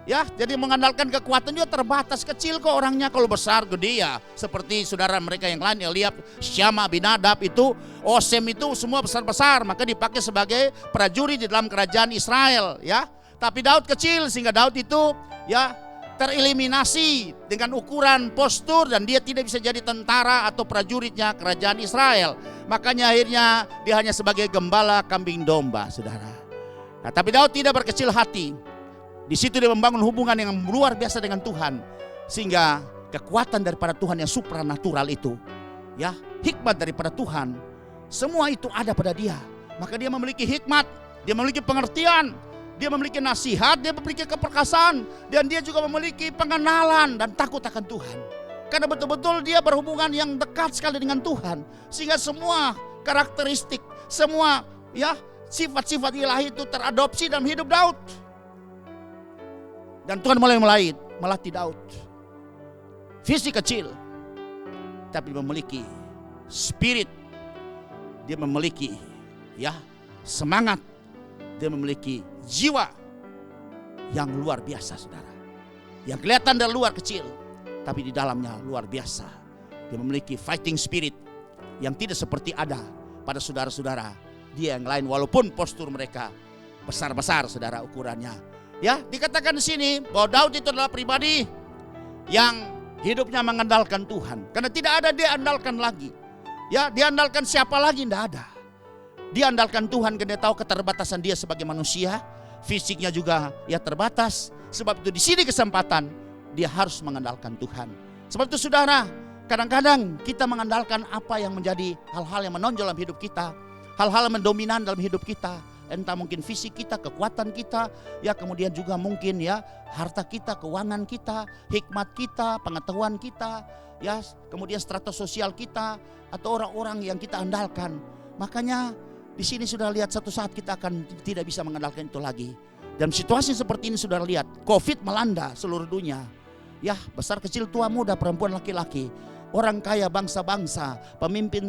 Ya, jadi mengandalkan kekuatan juga terbatas, kecil kok orangnya. Kalau besar gede ya, seperti saudara mereka yang lain, Eliab, Syama, Abinadab itu, Osem itu semua besar-besar, maka dipakai sebagai prajurit di dalam kerajaan Israel, ya. Tapi Daud kecil sehingga Daud itu ya tereliminasi dengan ukuran postur dan dia tidak bisa jadi tentara atau prajuritnya kerajaan Israel. Makanya akhirnya dia hanya sebagai gembala kambing domba, saudara. Nah, tapi Daud tidak berkecil hati. Di situ dia membangun hubungan yang luar biasa dengan Tuhan, sehingga kekuatan daripada Tuhan yang supranatural itu, ya, hikmat daripada Tuhan, semua itu ada pada dia. Maka dia memiliki hikmat, dia memiliki pengertian, dia memiliki nasihat, dia memiliki keperkasaan, dan dia juga memiliki pengenalan dan takut akan Tuhan. Karena betul-betul dia berhubungan yang dekat sekali dengan Tuhan, sehingga semua karakteristik, semua ya sifat-sifat ilahi itu teradopsi dalam hidup Daud. Dan Tuhan mulai melatih Daud. Fisik kecil, tapi memiliki spirit. Dia memiliki ya semangat. Dia memiliki jiwa yang luar biasa, saudara. Yang kelihatan dari luar kecil, tapi di dalamnya luar biasa. Dia memiliki fighting spirit yang tidak seperti ada pada saudara-saudara dia yang lain, walaupun postur mereka besar-besar, saudara, ukurannya. Ya, dikatakan di sini bahwa Daud itu adalah pribadi yang hidupnya mengandalkan Tuhan. Karena tidak ada dia andalkan lagi. Ya, dia andalkan siapa lagi? Tidak ada. Dia andalkan Tuhan karena dia tahu keterbatasan dia sebagai manusia. Fisiknya juga ya terbatas. Sebab itu di sini kesempatan dia harus mengandalkan Tuhan. Sebab itu saudara, kadang-kadang kita mengandalkan apa yang menjadi hal-hal yang menonjol dalam hidup kita. Hal-hal yang mendominan dalam hidup kita. Entah mungkin fisik kita, kekuatan kita, ya kemudian juga mungkin ya harta kita, keuangan kita, hikmat kita, pengetahuan kita, ya kemudian strata sosial kita atau orang-orang yang kita andalkan. Makanya di sini sudah lihat satu saat kita akan tidak bisa mengandalkan itu lagi. Dan situasi seperti ini sudah lihat, Covid melanda seluruh dunia. Ya, besar kecil tua muda, perempuan laki-laki, orang kaya bangsa-bangsa, pemimpin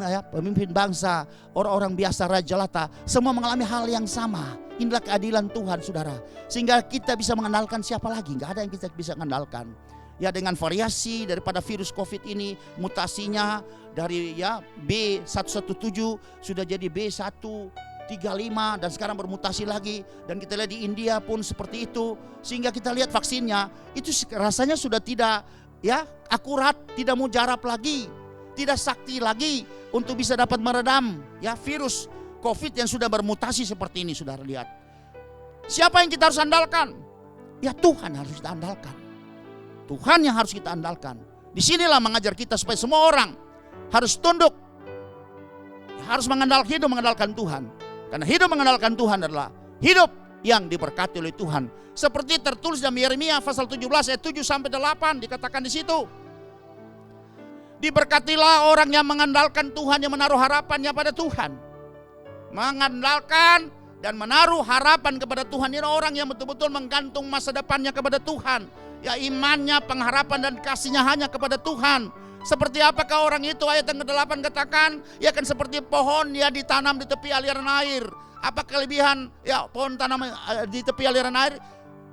bangsa, orang-orang biasa raja jelata, semua mengalami hal yang sama. Inilah keadilan Tuhan, saudara. Sehingga kita bisa mengandalkan siapa lagi? Nggak ada yang kita bisa mengandalkan. Ya, dengan variasi daripada virus Covid ini, mutasinya dari ya B117 sudah jadi B135 dan sekarang bermutasi lagi. Dan kita lihat di India pun seperti itu. Sehingga kita lihat vaksinnya itu rasanya sudah tidak ya akurat, tidak mujarab lagi, tidak sakti lagi untuk bisa dapat meredam ya virus Covid yang sudah bermutasi seperti ini. Saudara lihat, siapa yang kita harus andalkan? Ya Tuhan harus kita andalkan. Tuhan yang harus kita andalkan. Disinilah mengajar kita supaya semua orang harus tunduk, harus mengandalkan Tuhan. Karena hidup mengandalkan Tuhan adalah hidup yang diberkati oleh Tuhan. Seperti tertulis dalam Yeremia pasal 17 ayat 7 sampai 8 dikatakan di situ. Diberkatilah orang yang mengandalkan Tuhan, yang menaruh harapannya pada Tuhan. Mengandalkan dan menaruh harapan kepada Tuhan, ini orang yang betul-betul menggantung masa depannya kepada Tuhan. Ya, imannya, pengharapan dan kasihnya hanya kepada Tuhan. Seperti apakah orang itu? Ayat yang ke-8 katakan, ya kan seperti pohon ya ditanam di tepi aliran air. Apa kelebihan ya pohon tanam di tepi aliran air?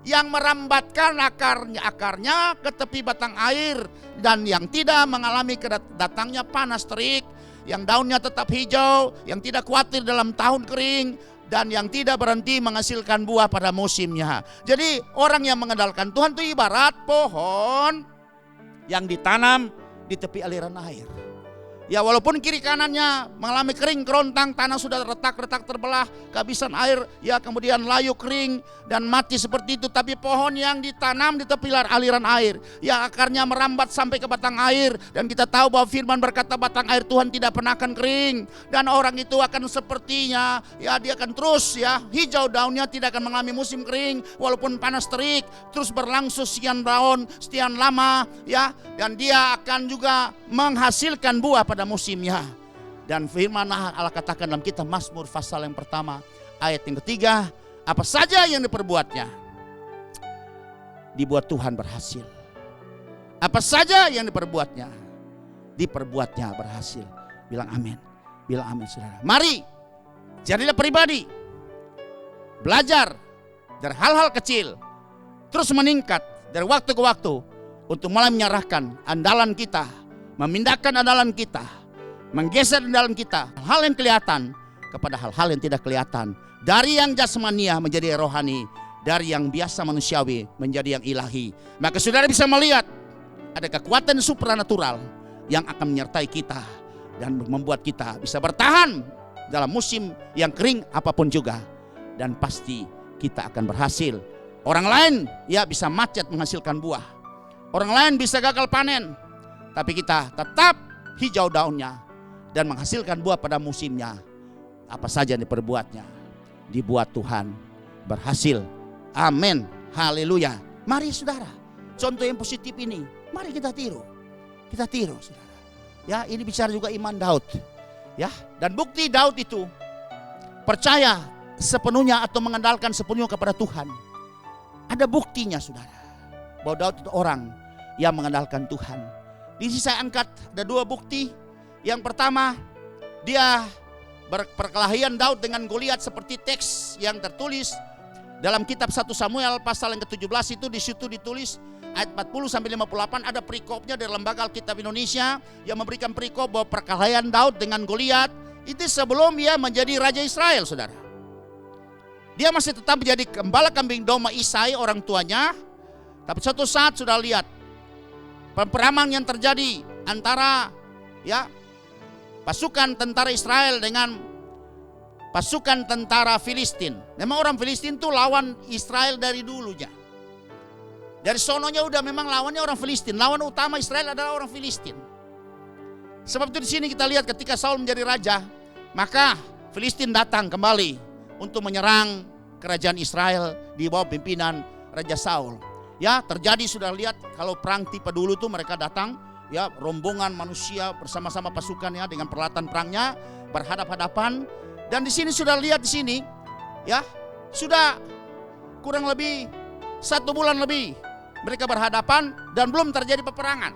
Yang merambatkan akarnya ke tepi batang air, dan yang tidak mengalami datangnya panas terik, yang daunnya tetap hijau, yang tidak khawatir dalam tahun kering, dan yang tidak berhenti menghasilkan buah pada musimnya. Jadi orang yang mengandalkan Tuhan itu ibarat pohon yang ditanam di tepi aliran air. Ya, walaupun kiri kanannya mengalami kering kerontang, tanah sudah retak-retak terbelah, kehabisan air, ya kemudian layu kering dan mati seperti itu. Tapi pohon yang ditanam di tepi aliran air, ya akarnya merambat sampai ke batang air. Dan kita tahu bahwa firman berkata batang air Tuhan tidak pernah akan kering. Dan orang itu akan sepertinya, ya dia akan terus ya hijau daunnya, tidak akan mengalami musim kering. Walaupun panas terik, terus berlangsung sekian tahun, sekian lama ya. Dan dia akan juga menghasilkan buah pada musimnya. Dan firman Allah katakan dalam kitab Mazmur pasal yang pertama ayat yang ketiga, apa saja yang diperbuatnya dibuat Tuhan berhasil. Apa saja yang diperbuatnya berhasil. Bilang amin. Bilang amin, saudara. Mari jadilah pribadi, belajar dari hal-hal kecil, terus meningkat dari waktu ke waktu untuk mulai menyerahkan andalan kita, memindahkan andalan kita, menggeser andalan kita, hal yang kelihatan kepada hal-hal yang tidak kelihatan. Dari yang jasmania menjadi rohani, dari yang biasa manusiawi menjadi yang ilahi. Maka saudara bisa melihat ada kekuatan supranatural yang akan menyertai kita dan membuat kita bisa bertahan dalam musim yang kering apapun juga. Dan pasti kita akan berhasil Orang lain ya bisa macet menghasilkan buah. Orang lain bisa gagal panen. Tapi kita tetap hijau daunnya dan menghasilkan buah pada musimnya. Apa saja yang diperbuatnya, dibuat Tuhan berhasil. Amin. Haleluya. Mari saudara, contoh yang positif ini, mari kita tiru. Kita tiru saudara. Ya, ini bicara juga iman Daud. Ya, dan bukti Daud itu percaya sepenuhnya atau mengandalkan sepenuhnya kepada Tuhan. Ada buktinya saudara, bahwa Daud itu orang yang mengandalkan Tuhan. Di sini saya angkat ada 2 bukti. Yang pertama, dia perkelahian Daud dengan Goliat seperti teks yang tertulis dalam kitab 1 Samuel pasal yang ke-17 itu. Di situ ditulis ayat 40 sampai 58, ada perikopnya dari Lembaga Alkitab Indonesia yang memberikan perikop bahwa perkelahian Daud dengan Goliat itu sebelum dia menjadi raja Israel, saudara. Dia masih tetap menjadi gembala kambing domba Isai orang tuanya, tapi suatu saat sudah lihat peperangan yang terjadi antara ya pasukan tentara Israel dengan pasukan tentara Filistin. Memang orang Filistin itu lawan Israel dari dulunya. Dari sononya udah memang lawannya orang Filistin. Lawan utama Israel adalah orang Filistin. Sebab itu di sini kita lihat ketika Saul menjadi raja, maka Filistin datang kembali untuk menyerang kerajaan Israel di bawah pimpinan Raja Saul. Ya, terjadi sudah lihat kalau perang tipe dulu tuh mereka datang ya rombongan manusia bersama-sama pasukannya dengan peralatan perangnya berhadap-hadapan. Dan di sini sudah lihat di sini ya sudah kurang lebih 1 bulan lebih mereka berhadapan dan belum terjadi peperangan.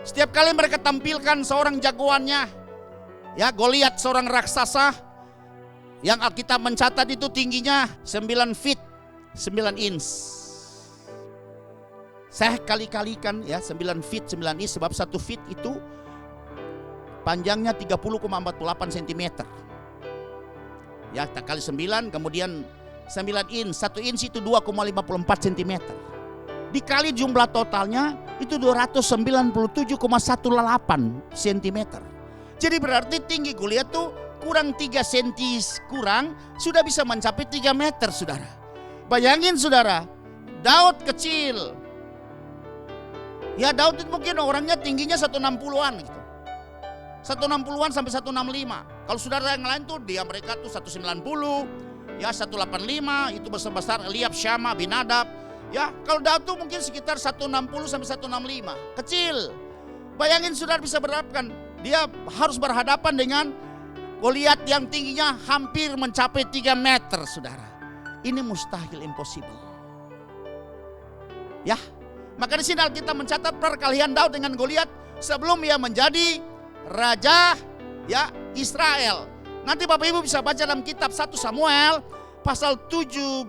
Setiap kali mereka tampilkan seorang jagoannya ya Goliat, seorang raksasa yang Alkitab mencatat itu tingginya 9 feet 9 inch. Saya kali-kalikan ya 9 feet 9 inch sebab 1 feet itu panjangnya 30,48 cm. Ya, tak kali 9 kemudian 9 inch, 1 inch itu 2,54 cm. Dikali jumlah totalnya itu 297,18 cm. Jadi berarti tinggi Goliat tuh kurang 3 cm kurang sudah bisa mencapai 3 meter saudara. Bayangin saudara, Daud kecil. Ya Daud itu mungkin orangnya tingginya 160-an gitu. 160-an sampai 165. Kalau saudara yang lain tuh dia mereka tuh 190, ya 185, itu besar-besar Eliab, Syama, Abinadab. Ya, kalau Daud tuh mungkin sekitar 160 sampai 165. Kecil. Bayangin saudara bisa berhadapan, dia harus berhadapan dengan Goliat yang tingginya hampir mencapai 3 meter saudara. Ini mustahil, impossible. Ya, maka di sini Alkitab mencatat perkelahian Daud dengan Goliat sebelum ia menjadi raja ya Israel. Nanti Bapak Ibu bisa baca dalam kitab 1 Samuel pasal 17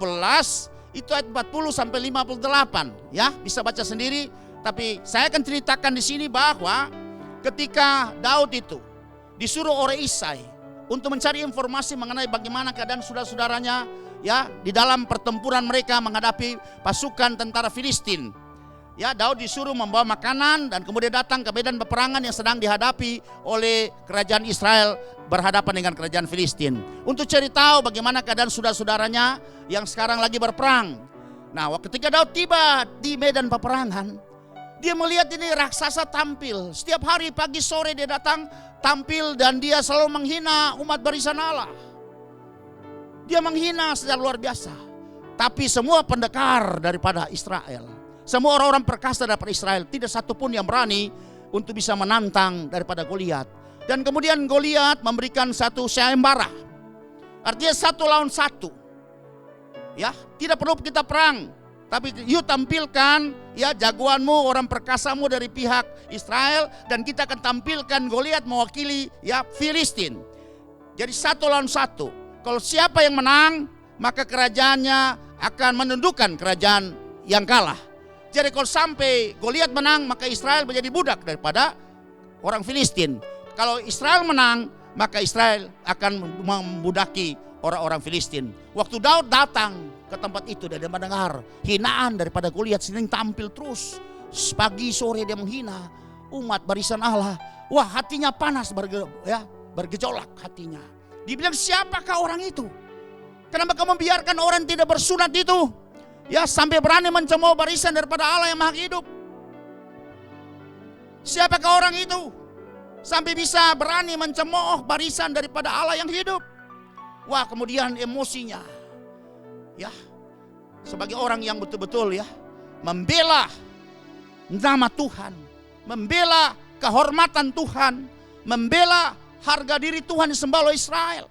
itu ayat 40 sampai 58 ya, bisa baca sendiri. Tapi saya akan ceritakan di sini bahwa ketika Daud itu disuruh oleh Isai untuk mencari informasi mengenai bagaimana keadaan saudara-saudaranya ya di dalam pertempuran mereka menghadapi pasukan tentara Filistin. Ya, Daud disuruh membawa makanan dan kemudian datang ke medan peperangan yang sedang dihadapi oleh kerajaan Israel berhadapan dengan kerajaan Filistin. Untuk cari tahu bagaimana keadaan saudara-saudaranya yang sekarang lagi berperang. Nah, ketika Daud tiba di medan peperangan, dia melihat ini raksasa tampil. Setiap hari pagi sore dia datang tampil dan dia selalu menghina umat barisan Allah. Dia menghina secara luar biasa. Tapi semua pendekar daripada Israel, semua orang-orang perkasa daripada Israel, tidak satupun yang berani untuk bisa menantang daripada Goliat. Dan kemudian Goliat memberikan satu sayembara. Artinya 1 lawan 1. Ya, tidak perlu kita perang, tapi you tampilkan ya jagoanmu, orang perkasamu dari pihak Israel, dan kita akan tampilkan Goliat mewakili ya Filistin. Jadi 1 lawan 1. Kalau siapa yang menang, maka kerajaannya akan menundukkan kerajaan yang kalah. Jadi kalau sampai Goliat menang, maka Israel menjadi budak daripada orang Filistin. Kalau Israel menang, maka Israel akan membudaki orang-orang Filistin. Waktu Daud datang ke tempat itu dan dia mendengar hinaan daripada Goliat sering tampil terus. Pagi sore dia menghina umat barisan Allah. Wah, hatinya panas bergejolak hatinya. Dibilang siapakah orang itu? Kenapa kamu biarkan orang tidak bersunat itu ya sampai berani mencemooh barisan daripada Allah yang Maha Hidup? Siapakah orang itu sampai bisa berani mencemooh barisan daripada Allah yang hidup? Wah, kemudian emosinya ya, sebagai orang yang betul-betul ya membela nama Tuhan, membela kehormatan Tuhan, membela harga diri Tuhan disembah oleh Israel.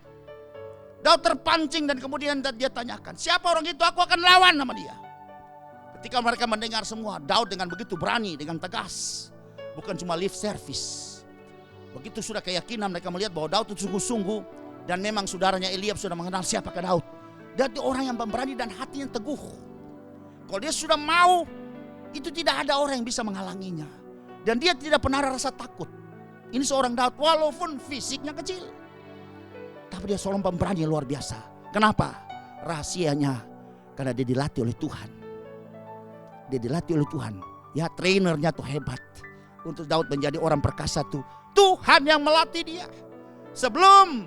Daud terpancing dan kemudian dia tanyakan, siapa orang itu? Aku akan lawan sama dia. Ketika mereka mendengar semua, Daud dengan begitu berani, dengan tegas, bukan cuma lip service. Begitu sudah keyakinan, mereka melihat bahwa Daud itu sungguh-sungguh, dan memang saudaranya Eliab sudah mengenal siapakah Daud. Dia itu orang yang pemberani dan hatinya teguh. Kalau dia sudah mau, itu tidak ada orang yang bisa menghalanginya. Dan dia tidak pernah rasa takut. Ini seorang Daud walaupun fisiknya kecil, tapi dia seorang pemberani luar biasa. Kenapa? Rahasianya karena dia dilatih oleh Tuhan. Dia dilatih oleh Tuhan. Ya, trainernya tuh hebat. Untuk Daud menjadi orang perkasa tuh Tuhan yang melatih dia. Sebelum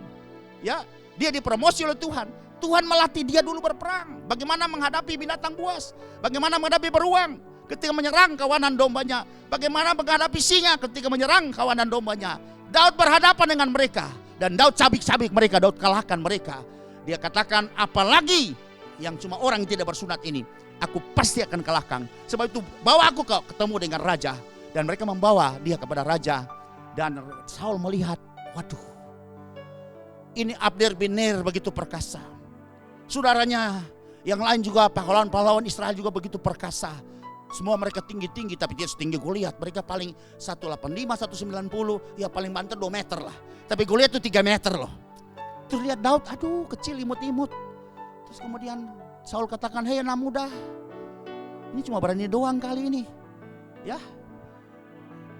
ya dia dipromosi oleh Tuhan, Tuhan melatih dia dulu berperang. Bagaimana menghadapi binatang buas, bagaimana menghadapi beruang ketika menyerang kawanan dombanya, bagaimana menghadapi singa ketika menyerang kawanan dombanya. Daud berhadapan dengan mereka dan Daud cabik-cabik mereka, Daud kalahkan mereka. Dia katakan, apalagi yang cuma orang yang tidak bersunat ini, aku pasti akan kalahkan. Sebab itu bawa aku ketemu dengan raja. Dan mereka membawa dia kepada raja. Dan Saul melihat, waduh, ini Abner bin Ner begitu perkasa. Saudaranya yang lain juga, pahlawan-pahlawan Israel juga begitu perkasa. Semua mereka tinggi-tinggi, tapi dia setinggi Goliat. Mereka paling 185, 190, ya paling banter 2 meter lah. Tapi Goliat itu 3 meter loh. Terus lihat Daud, aduh kecil imut-imut. Terus kemudian Saul katakan, hei anak muda, ini cuma berani doang kali ini. Ya,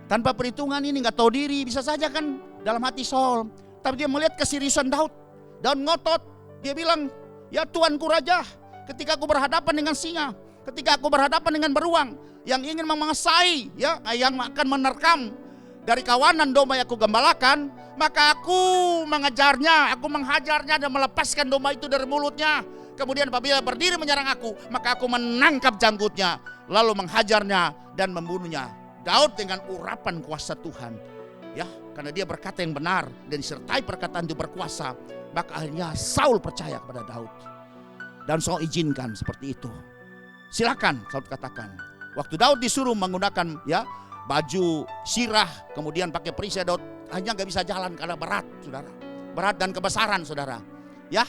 tanpa perhitungan ini gak tahu diri, bisa saja kan dalam hati Saul. Tapi dia melihat keseriusan Daud. Daud ngotot, dia bilang, ya tuanku raja, ketika aku berhadapan dengan singa, ketika aku berhadapan dengan beruang yang ingin mengasai, ya, yang akan menerkam dari kawanan domba yang aku gembalakan, maka aku mengejarnya, aku menghajarnya dan melepaskan domba itu dari mulutnya. Kemudian apabila berdiri menyerang aku, maka aku menangkap janggutnya, lalu menghajarnya dan membunuhnya. Daud dengan urapan kuasa Tuhan, ya, karena dia berkata yang benar dan disertai perkataan itu berkuasa, maka akhirnya Saul percaya kepada Daud. Dan Saul izinkan seperti itu. Silakan, Saul katakan. Waktu Daud disuruh menggunakan ya baju sirah, kemudian pakai perisai, Daud hanya nggak bisa jalan karena berat, saudara. Berat dan kebesaran, saudara. Ya,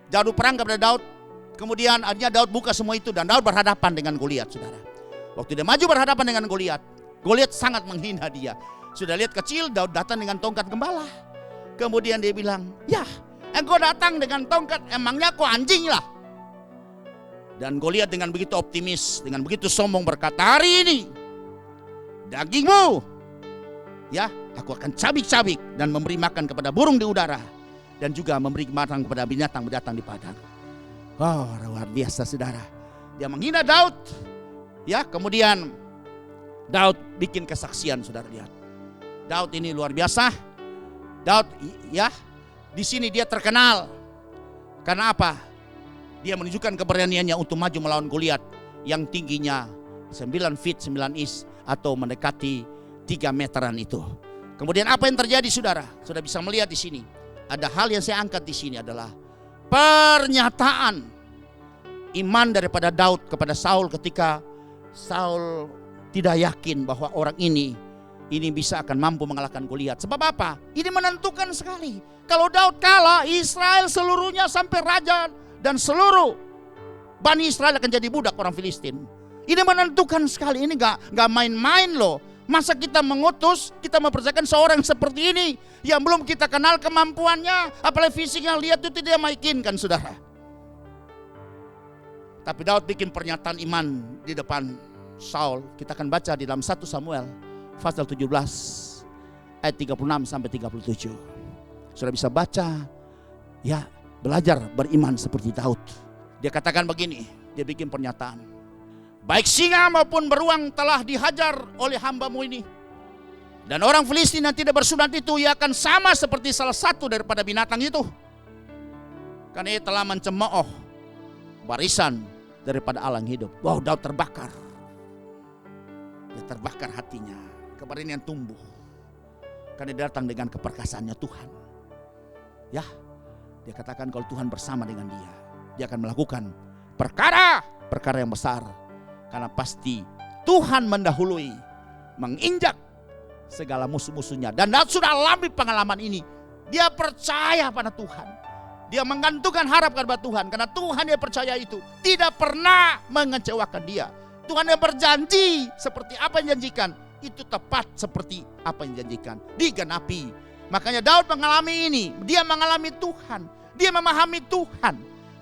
jadu perang kepada Daud. Kemudian akhirnya Daud buka semua itu dan Daud berhadapan dengan Goliat, saudara. Waktu dia maju berhadapan dengan Goliat, Goliat sangat menghina dia. Sudah lihat kecil, Daud datang dengan tongkat gembala. Kemudian dia bilang, ya, engkau datang dengan tongkat, emangnya kau anjing lah. Dan Goliat dengan begitu optimis, dengan begitu sombong berkata, hari ini dagingmu, ya, aku akan cabik-cabik dan memberi makan kepada burung di udara dan juga memberi makan kepada binatang-binatang di padang. Oh, luar biasa, saudara. Dia menghina Daud, ya. Kemudian Daud bikin kesaksian, saudara lihat. Daud ini luar biasa. Daud, ya, di sini dia terkenal karena apa? Dia menunjukkan keberaniannya untuk maju melawan Goliat yang tingginya 9 feet 9 inch atau mendekati 3 meteran itu. Kemudian apa yang terjadi, saudara? Sudah bisa melihat di sini. Ada hal yang saya angkat di sini adalah pernyataan iman daripada Daud kepada Saul ketika Saul tidak yakin bahwa orang ini bisa akan mampu mengalahkan Goliat. Sebab apa? Ini menentukan sekali. Kalau Daud kalah, Israel seluruhnya sampai raja dan seluruh Bani Israel akan jadi budak orang Filistin. Ini menentukan sekali. Ini gak main-main loh. Masa kita mengutus, kita mempercayakan seorang seperti ini yang belum kita kenal kemampuannya, apalagi fisiknya, lihat itu tidak meyakinkan, saudara. Tapi Daud bikin pernyataan iman di depan Saul. Kita akan baca di dalam 1 Samuel pasal 17 ayat 36 sampai 37. Sudah bisa baca, ya, belajar beriman seperti Daud. Dia katakan begini, dia bikin pernyataan. Baik singa maupun beruang telah dihajar oleh hambamu ini. Dan orang Filistin yang tidak bersunat itu, ia akan sama seperti salah satu daripada binatang itu. Karena ia telah mencemooh barisan daripada Allah yang hidup. Wow, Daud terbakar. Dia terbakar hatinya. Keberanian tumbuh. Karena dia datang dengan keperkasaannya Tuhan. Ya, dia katakan kalau Tuhan bersama dengan dia akan melakukan perkara yang besar. Karena pasti Tuhan mendahului, menginjak segala musuh-musuhnya. Dan Daud sudah alami pengalaman ini. Dia percaya pada Tuhan. Dia menggantungkan harap kepada Tuhan. Karena Tuhan dia percaya itu tidak pernah mengecewakan dia. Tuhan yang berjanji seperti apa yang janjikan, itu tepat seperti apa yang janjikan, digenapi. Makanya Daud mengalami ini. Dia mengalami Tuhan. Dia memahami Tuhan.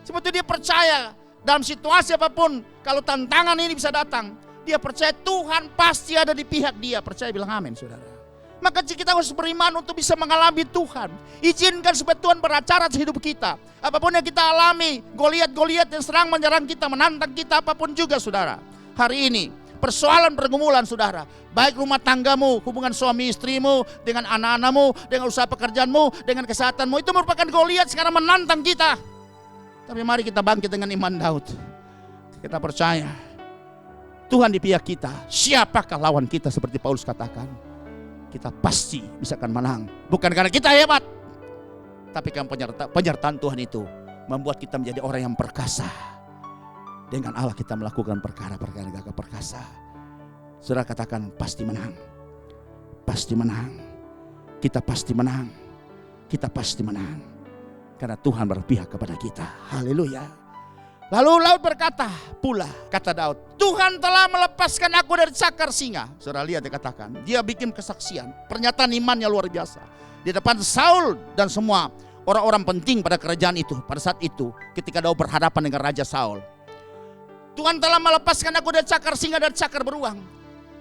Seperti dia percaya dalam situasi apapun, kalau tantangan ini bisa datang, dia percaya Tuhan pasti ada di pihak dia. Percaya, bilang amin saudara. Maka kita harus beriman untuk bisa mengalami Tuhan. Izinkan supaya Tuhan beracara di hidup kita. Apapun yang kita alami, Goliat yang serang menyerang kita, menantang kita, apapun juga saudara. Hari ini persoalan pergumulan saudara, baik rumah tanggamu, hubungan suami istrimu, dengan anak-anakmu, dengan usaha pekerjaanmu, dengan kesehatanmu, itu merupakan Goliat sekarang menantang kita. Tapi mari kita bangkit dengan iman Daud. Kita percaya Tuhan di pihak kita. Siapakah lawan kita, seperti Paulus katakan. Kita pasti bisa akan menang. Bukan karena kita hebat, tapi karena penyertaan Tuhan itu membuat kita menjadi orang yang perkasa. Dengan Allah kita melakukan perkara-perkara yang gagah perkasa. Saudara katakan pasti menang. Pasti menang. Kita pasti menang. Kita pasti menang. Karena Tuhan berpihak kepada kita. Haleluya. Lalu Daud berkata pula, kata Daud, Tuhan telah melepaskan aku dari cakar singa. Saudara lihat dia katakan, dia bikin kesaksian, pernyataan imannya luar biasa. Di depan Saul dan semua orang-orang penting pada kerajaan itu. Pada saat itu ketika Daud berhadapan dengan Raja Saul. Tuhan telah melepaskan aku dari cakar singa dan cakar beruang.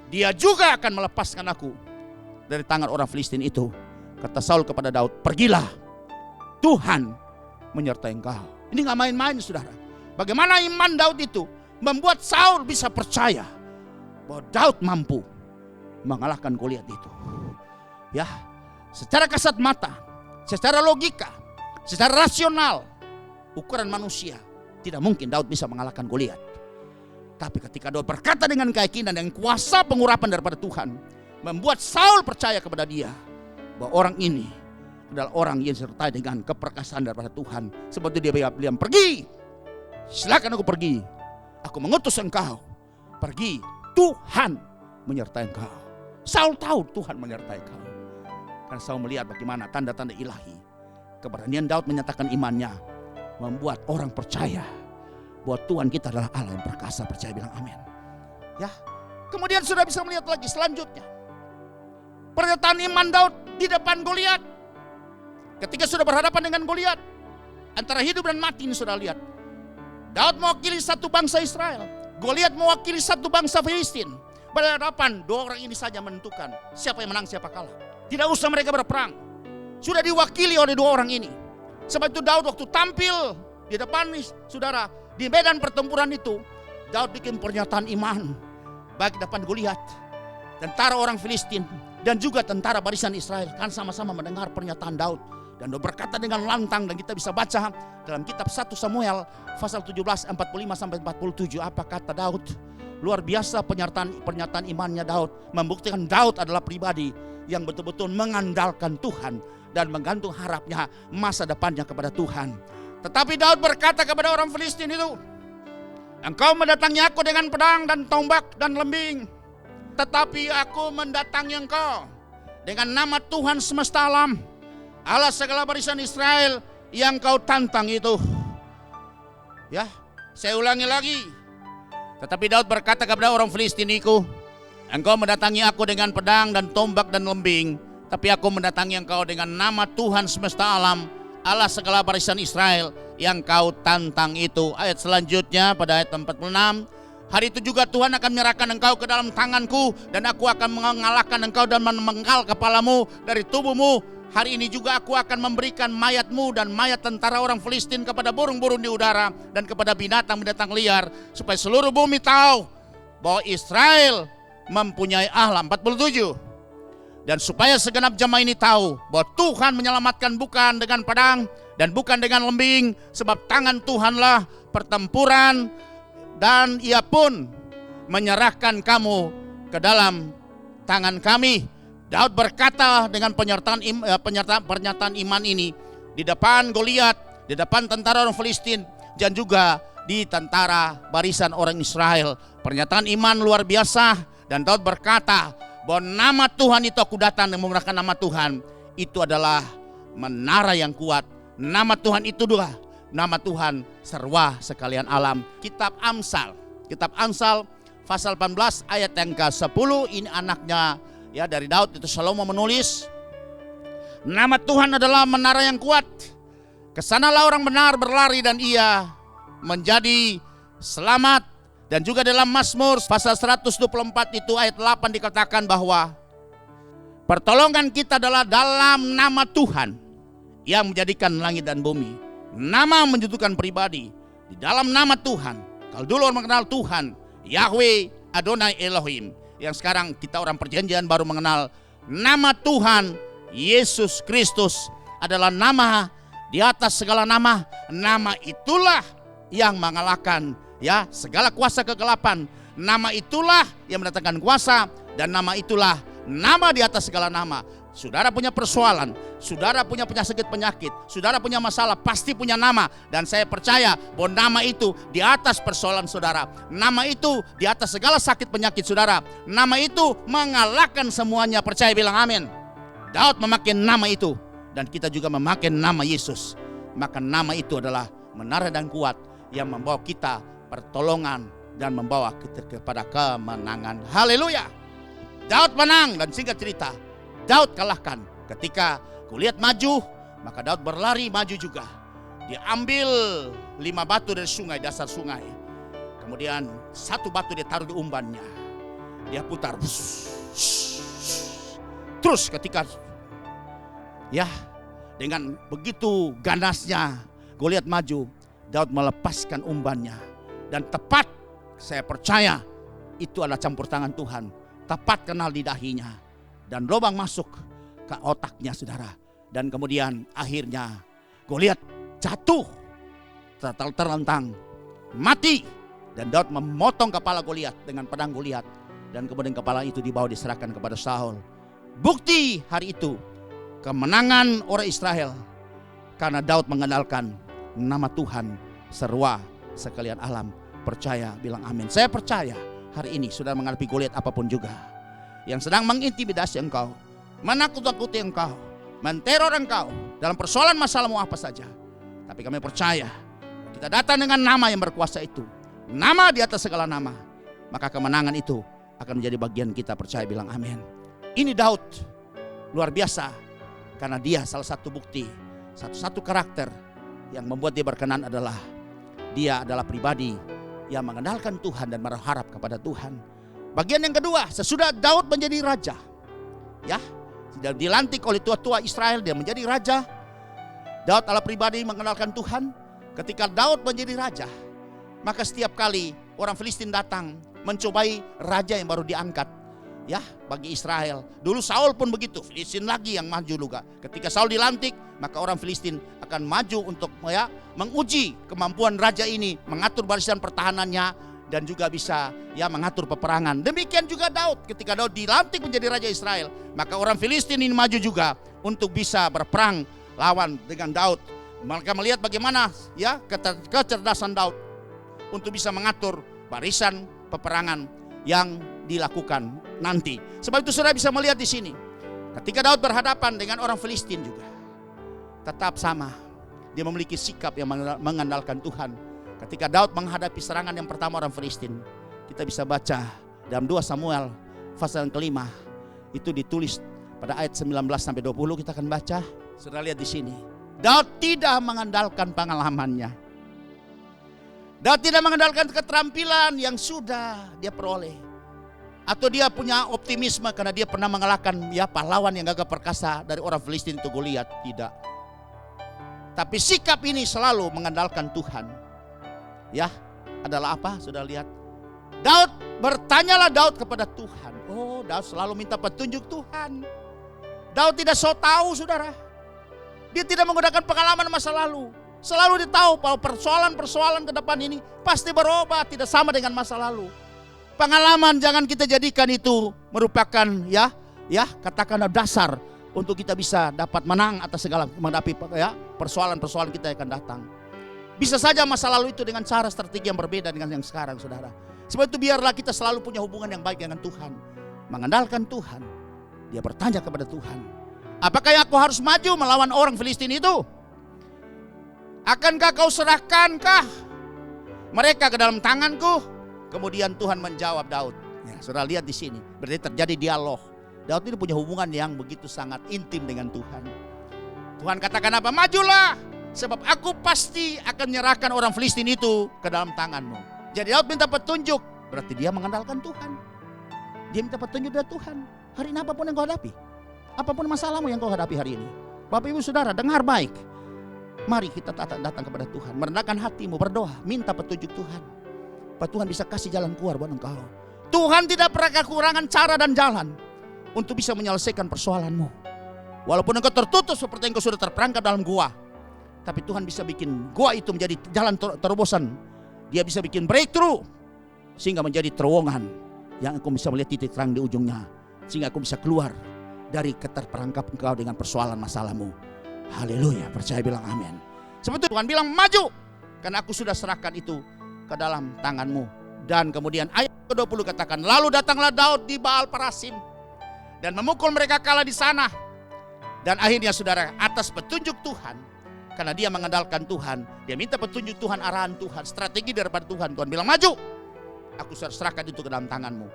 Dia juga akan melepaskan aku dari tangan orang Filistin itu. Kata Saul kepada Daud, pergilah, Tuhan menyertai engkau. Ini gak main-main saudara. Bagaimana iman Daud itu membuat Saul bisa percaya bahwa Daud mampu mengalahkan Goliat itu. Ya, secara kasat mata, secara logika, secara rasional, ukuran manusia, tidak mungkin Daud bisa mengalahkan Goliat. Tapi ketika Daud berkata dengan keyakinan dan kuasa pengurapan daripada Tuhan, membuat Saul percaya kepada dia bahwa orang ini adalah orang yang disertai dengan keperkasaan daripada Tuhan. Seperti dia bilang, pergi, silakan aku pergi, aku mengutus engkau, pergi, Tuhan menyertai engkau. Saul tahu Tuhan menyertai engkau, karena Saul melihat bagaimana tanda-tanda ilahi. Keberanian Daud menyatakan imannya membuat orang percaya bahwa Tuhan kita adalah Allah yang perkasa. Percaya, bilang amin. Ya, kemudian sudah bisa melihat lagi selanjutnya pernyataan iman Daud di depan Goliat. Ketika sudah berhadapan dengan Goliat, antara hidup dan mati ini sudah lihat. Daud mewakili satu bangsa Israel, Goliat mewakili satu bangsa Filistin. Pada hadapan dua orang ini saja menentukan siapa yang menang, siapa kalah. Tidak usah mereka berperang, sudah diwakili oleh dua orang ini. Sebab itu Daud waktu tampil di depan saudara, di medan pertempuran itu, Daud bikin pernyataan iman. Baik depan Goliat, tentara orang Filistin, dan juga tentara barisan Israel, kan sama-sama mendengar pernyataan Daud. Dan Daud berkata dengan lantang, dan kita bisa baca dalam kitab 1 Samuel pasal 17 45 sampai 47 apa kata Daud. Luar biasa pernyataan imannya Daud, membuktikan Daud adalah pribadi yang betul-betul mengandalkan Tuhan dan menggantung harapnya masa depannya kepada Tuhan. Tetapi Daud berkata kepada orang Filistin itu, engkau mendatangi aku dengan pedang dan tombak dan lembing, tetapi aku mendatangi engkau dengan nama Tuhan semesta alam, Allah segala barisan Israel yang kau tantang itu. Ya, saya ulangi lagi. Tetapi Daud berkata kepada orang Filistin itu, engkau mendatangi aku dengan pedang dan tombak dan lembing, tapi aku mendatangi engkau dengan nama Tuhan semesta alam, Allah segala barisan Israel yang kau tantang itu. Ayat selanjutnya pada ayat 46. Hari itu juga Tuhan akan menyerahkan engkau ke dalam tanganku, dan aku akan mengalahkan engkau dan memenggal kepalamu dari tubuhmu. Hari ini juga aku akan memberikan mayatmu dan mayat tentara orang Filistin kepada burung-burung di udara dan kepada binatang-binatang liar, supaya seluruh bumi tahu bahwa Israel mempunyai Allah. 47. Dan supaya segenap jemaah ini tahu bahwa Tuhan menyelamatkan bukan dengan pedang dan bukan dengan lembing, sebab tangan Tuhanlah pertempuran, dan Ia pun menyerahkan kamu ke dalam tangan kami. Daud berkata dengan pernyataan iman ini di depan Goliat, di depan tentara orang Filistin, dan juga di tentara barisan orang Israel. Pernyataan iman luar biasa, dan Daud berkata bahwa nama Tuhan itu aku datang dan menggunakan nama Tuhan. Itu adalah menara yang kuat. Nama Tuhan itu dua, nama Tuhan serwa sekalian alam. Kitab Amsal pasal 18 ayat yang ke-10, ini anaknya ya dari Daud, itu Salomo menulis, nama Tuhan adalah menara yang kuat. Kesanalah orang benar berlari dan ia menjadi selamat. Dan juga dalam Mazmur pasal 124 itu ayat 8 dikatakan bahwa pertolongan kita adalah dalam nama Tuhan yang menjadikan langit dan bumi. Nama menjatuhkan pribadi di dalam nama Tuhan. Kalau dulu orang mengenal Tuhan Yahweh Adonai Elohim, yang sekarang kita orang perjanjian baru mengenal nama Tuhan Yesus Kristus adalah nama di atas segala nama. Nama itulah yang mengalahkan ya segala kuasa kegelapan. Nama itulah yang mendatangkan kuasa, dan nama itulah nama di atas segala nama. Saudara punya persoalan, saudara punya penyakit, saudara punya masalah, pasti punya nama. Dan saya percaya bahwa nama itu di atas persoalan saudara. Nama itu di atas segala sakit penyakit saudara. Nama itu mengalahkan semuanya. Percaya, bilang amin. Daud memakai nama itu, dan kita juga memakai nama Yesus. Maka nama itu adalah menara dan kuat yang membawa kita pertolongan dan membawa kita kepada kemenangan. Haleluya. Daud menang, dan singkat cerita Daud kalahkan. Ketika Goliat maju, maka Daud berlari maju juga. Dia ambil 5 batu dari sungai, dasar sungai. Kemudian 1 batu dia taruh di umbannya. Dia putar. Terus ketika ya dengan begitu ganasnya Goliat maju, Daud melepaskan umbannya. Dan tepat, saya percaya itu adalah campur tangan Tuhan. Tepat kenal di dahinya. Dan lubang masuk ke otaknya saudara. Dan kemudian akhirnya Goliat jatuh terlentang mati. Dan Daud memotong kepala Goliat dengan pedang Goliat. Dan kemudian kepala itu dibawa diserahkan kepada Saul. Bukti hari itu kemenangan orang Israel, karena Daud mengandalkan nama Tuhan serwa sekalian alam. Percaya, bilang amin. Saya percaya hari ini saudara menghadapi Goliat apapun juga yang sedang mengintimidasi engkau, menakut-nakuti engkau, menteror engkau dalam persoalan masalahmu apa saja. Tapi kami percaya kita datang dengan nama yang berkuasa itu, nama di atas segala nama, maka kemenangan itu akan menjadi bagian kita. Percaya, bilang amin. Ini Daud luar biasa, karena dia salah satu bukti, satu karakter yang membuat dia berkenan adalah dia adalah pribadi yang mengandalkan Tuhan dan berharap kepada Tuhan. Bagian yang kedua, sesudah Daud menjadi raja, ya, sudah dilantik oleh tua-tua Israel, dia menjadi raja. Daud adalah pribadi mengandalkan Tuhan. Ketika Daud menjadi raja, maka setiap kali orang Filistin datang mencobai raja yang baru diangkat, ya, bagi Israel. Dulu Saul pun begitu, Filistin lagi yang maju juga. Ketika Saul dilantik, maka orang Filistin akan maju untuk ya menguji kemampuan raja ini, mengatur barisan pertahanannya, dan juga bisa ya mengatur peperangan. Demikian juga Daud, ketika Daud dilantik menjadi raja Israel, maka orang Filistin ini maju juga untuk bisa berperang lawan dengan Daud. Mereka melihat bagaimana ya kecerdasan Daud untuk bisa mengatur barisan peperangan yang dilakukan nanti. Sebab itu saudara bisa melihat di sini, ketika Daud berhadapan dengan orang Filistin juga tetap sama, dia memiliki sikap yang mengandalkan Tuhan. Ketika Daud menghadapi serangan yang pertama orang Filistin, kita bisa baca dalam 2 Samuel pasal yang ke-5, itu ditulis pada ayat 19 sampai 20, kita akan baca. Saudara lihat di sini, Daud tidak mengandalkan pengalamannya. Daud tidak mengandalkan keterampilan yang sudah dia peroleh, atau dia punya optimisme karena dia pernah mengalahkan ya pahlawan yang gagah perkasa dari orang Filistin itu Goliat. Tidak. Tapi sikap ini selalu mengandalkan Tuhan. Ya, adalah apa? Sudah lihat. Daud, bertanyalah Daud kepada Tuhan. Oh, Daud selalu minta petunjuk Tuhan. Daud tidak so tahu, saudara. Dia tidak menggunakan pengalaman masa lalu. Selalu dia tahu bahwa persoalan-persoalan ke depan ini pasti berubah, tidak sama dengan masa lalu. Pengalaman jangan kita jadikan itu merupakan katakanlah dasar untuk kita bisa dapat menang atas segala menghadapi persoalan-persoalan kita yang akan datang. Bisa saja masa lalu itu dengan cara strategi yang berbeda dengan yang sekarang, saudara. Sebab itu biarlah kita selalu punya hubungan yang baik dengan Tuhan, mengandalkan Tuhan. Dia bertanya kepada Tuhan, apakah aku harus maju melawan orang Filistin itu? Akankah kau serahkankah mereka ke dalam tanganku? Kemudian Tuhan menjawab Daud. Ya, saudara lihat di sini, berarti terjadi dialog. Daud ini punya hubungan yang begitu sangat intim dengan Tuhan. Tuhan katakan apa? Majulah, sebab aku pasti akan menyerahkan orang Filistin itu ke dalam tanganmu. Jadi Daud minta petunjuk, berarti dia mengandalkan Tuhan. Dia minta petunjuk dari Tuhan. Hari ini apapun yang kau hadapi, apapun masalahmu yang kau hadapi hari ini, Bapak Ibu Saudara dengar baik. Mari kita datang kepada Tuhan, merendahkan hatimu, berdoa, minta petunjuk Tuhan. Bahwa Tuhan bisa kasih jalan keluar buat engkau. Tuhan tidak pernah kekurangan cara dan jalan untuk bisa menyelesaikan persoalanmu. Walaupun engkau tertutup seperti engkau sudah terperangkap dalam gua, tapi Tuhan bisa bikin gua itu menjadi jalan terobosan. Dia bisa bikin breakthrough sehingga menjadi terowongan yang engkau bisa melihat titik terang di ujungnya, sehingga engkau bisa keluar dari keterperangkap engkau dengan persoalan masalahmu. Haleluya, percaya bilang amin. Seperti Tuhan bilang maju, karena aku sudah serahkan itu ke dalam tanganmu. Dan kemudian ayat ke-20 katakan, lalu datanglah Daud di Baal Parasim dan memukul mereka kalah di sana. Dan akhirnya saudara, atas petunjuk Tuhan, karena dia mengandalkan Tuhan, dia minta petunjuk Tuhan, arahan Tuhan, strategi daripada Tuhan. Tuhan bilang maju, aku sudah serahkan itu ke dalam tanganmu.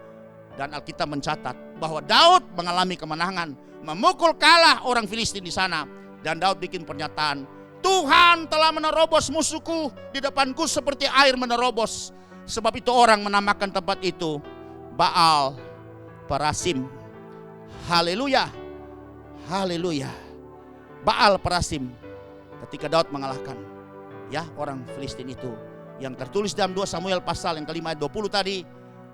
Dan Alkitab mencatat bahwa Daud mengalami kemenangan, memukul kalah orang Filistin di sana. Dan Daud bikin pernyataan, Tuhan telah menerobos musuhku di depanku seperti air menerobos. Sebab itu orang menamakan tempat itu Baal Parasim. Haleluya, haleluya. Baal Parasim. Ketika Daud mengalahkan orang Filistin itu, yang tertulis dalam 2 Samuel pasal yang ke-5 ayat 20 tadi,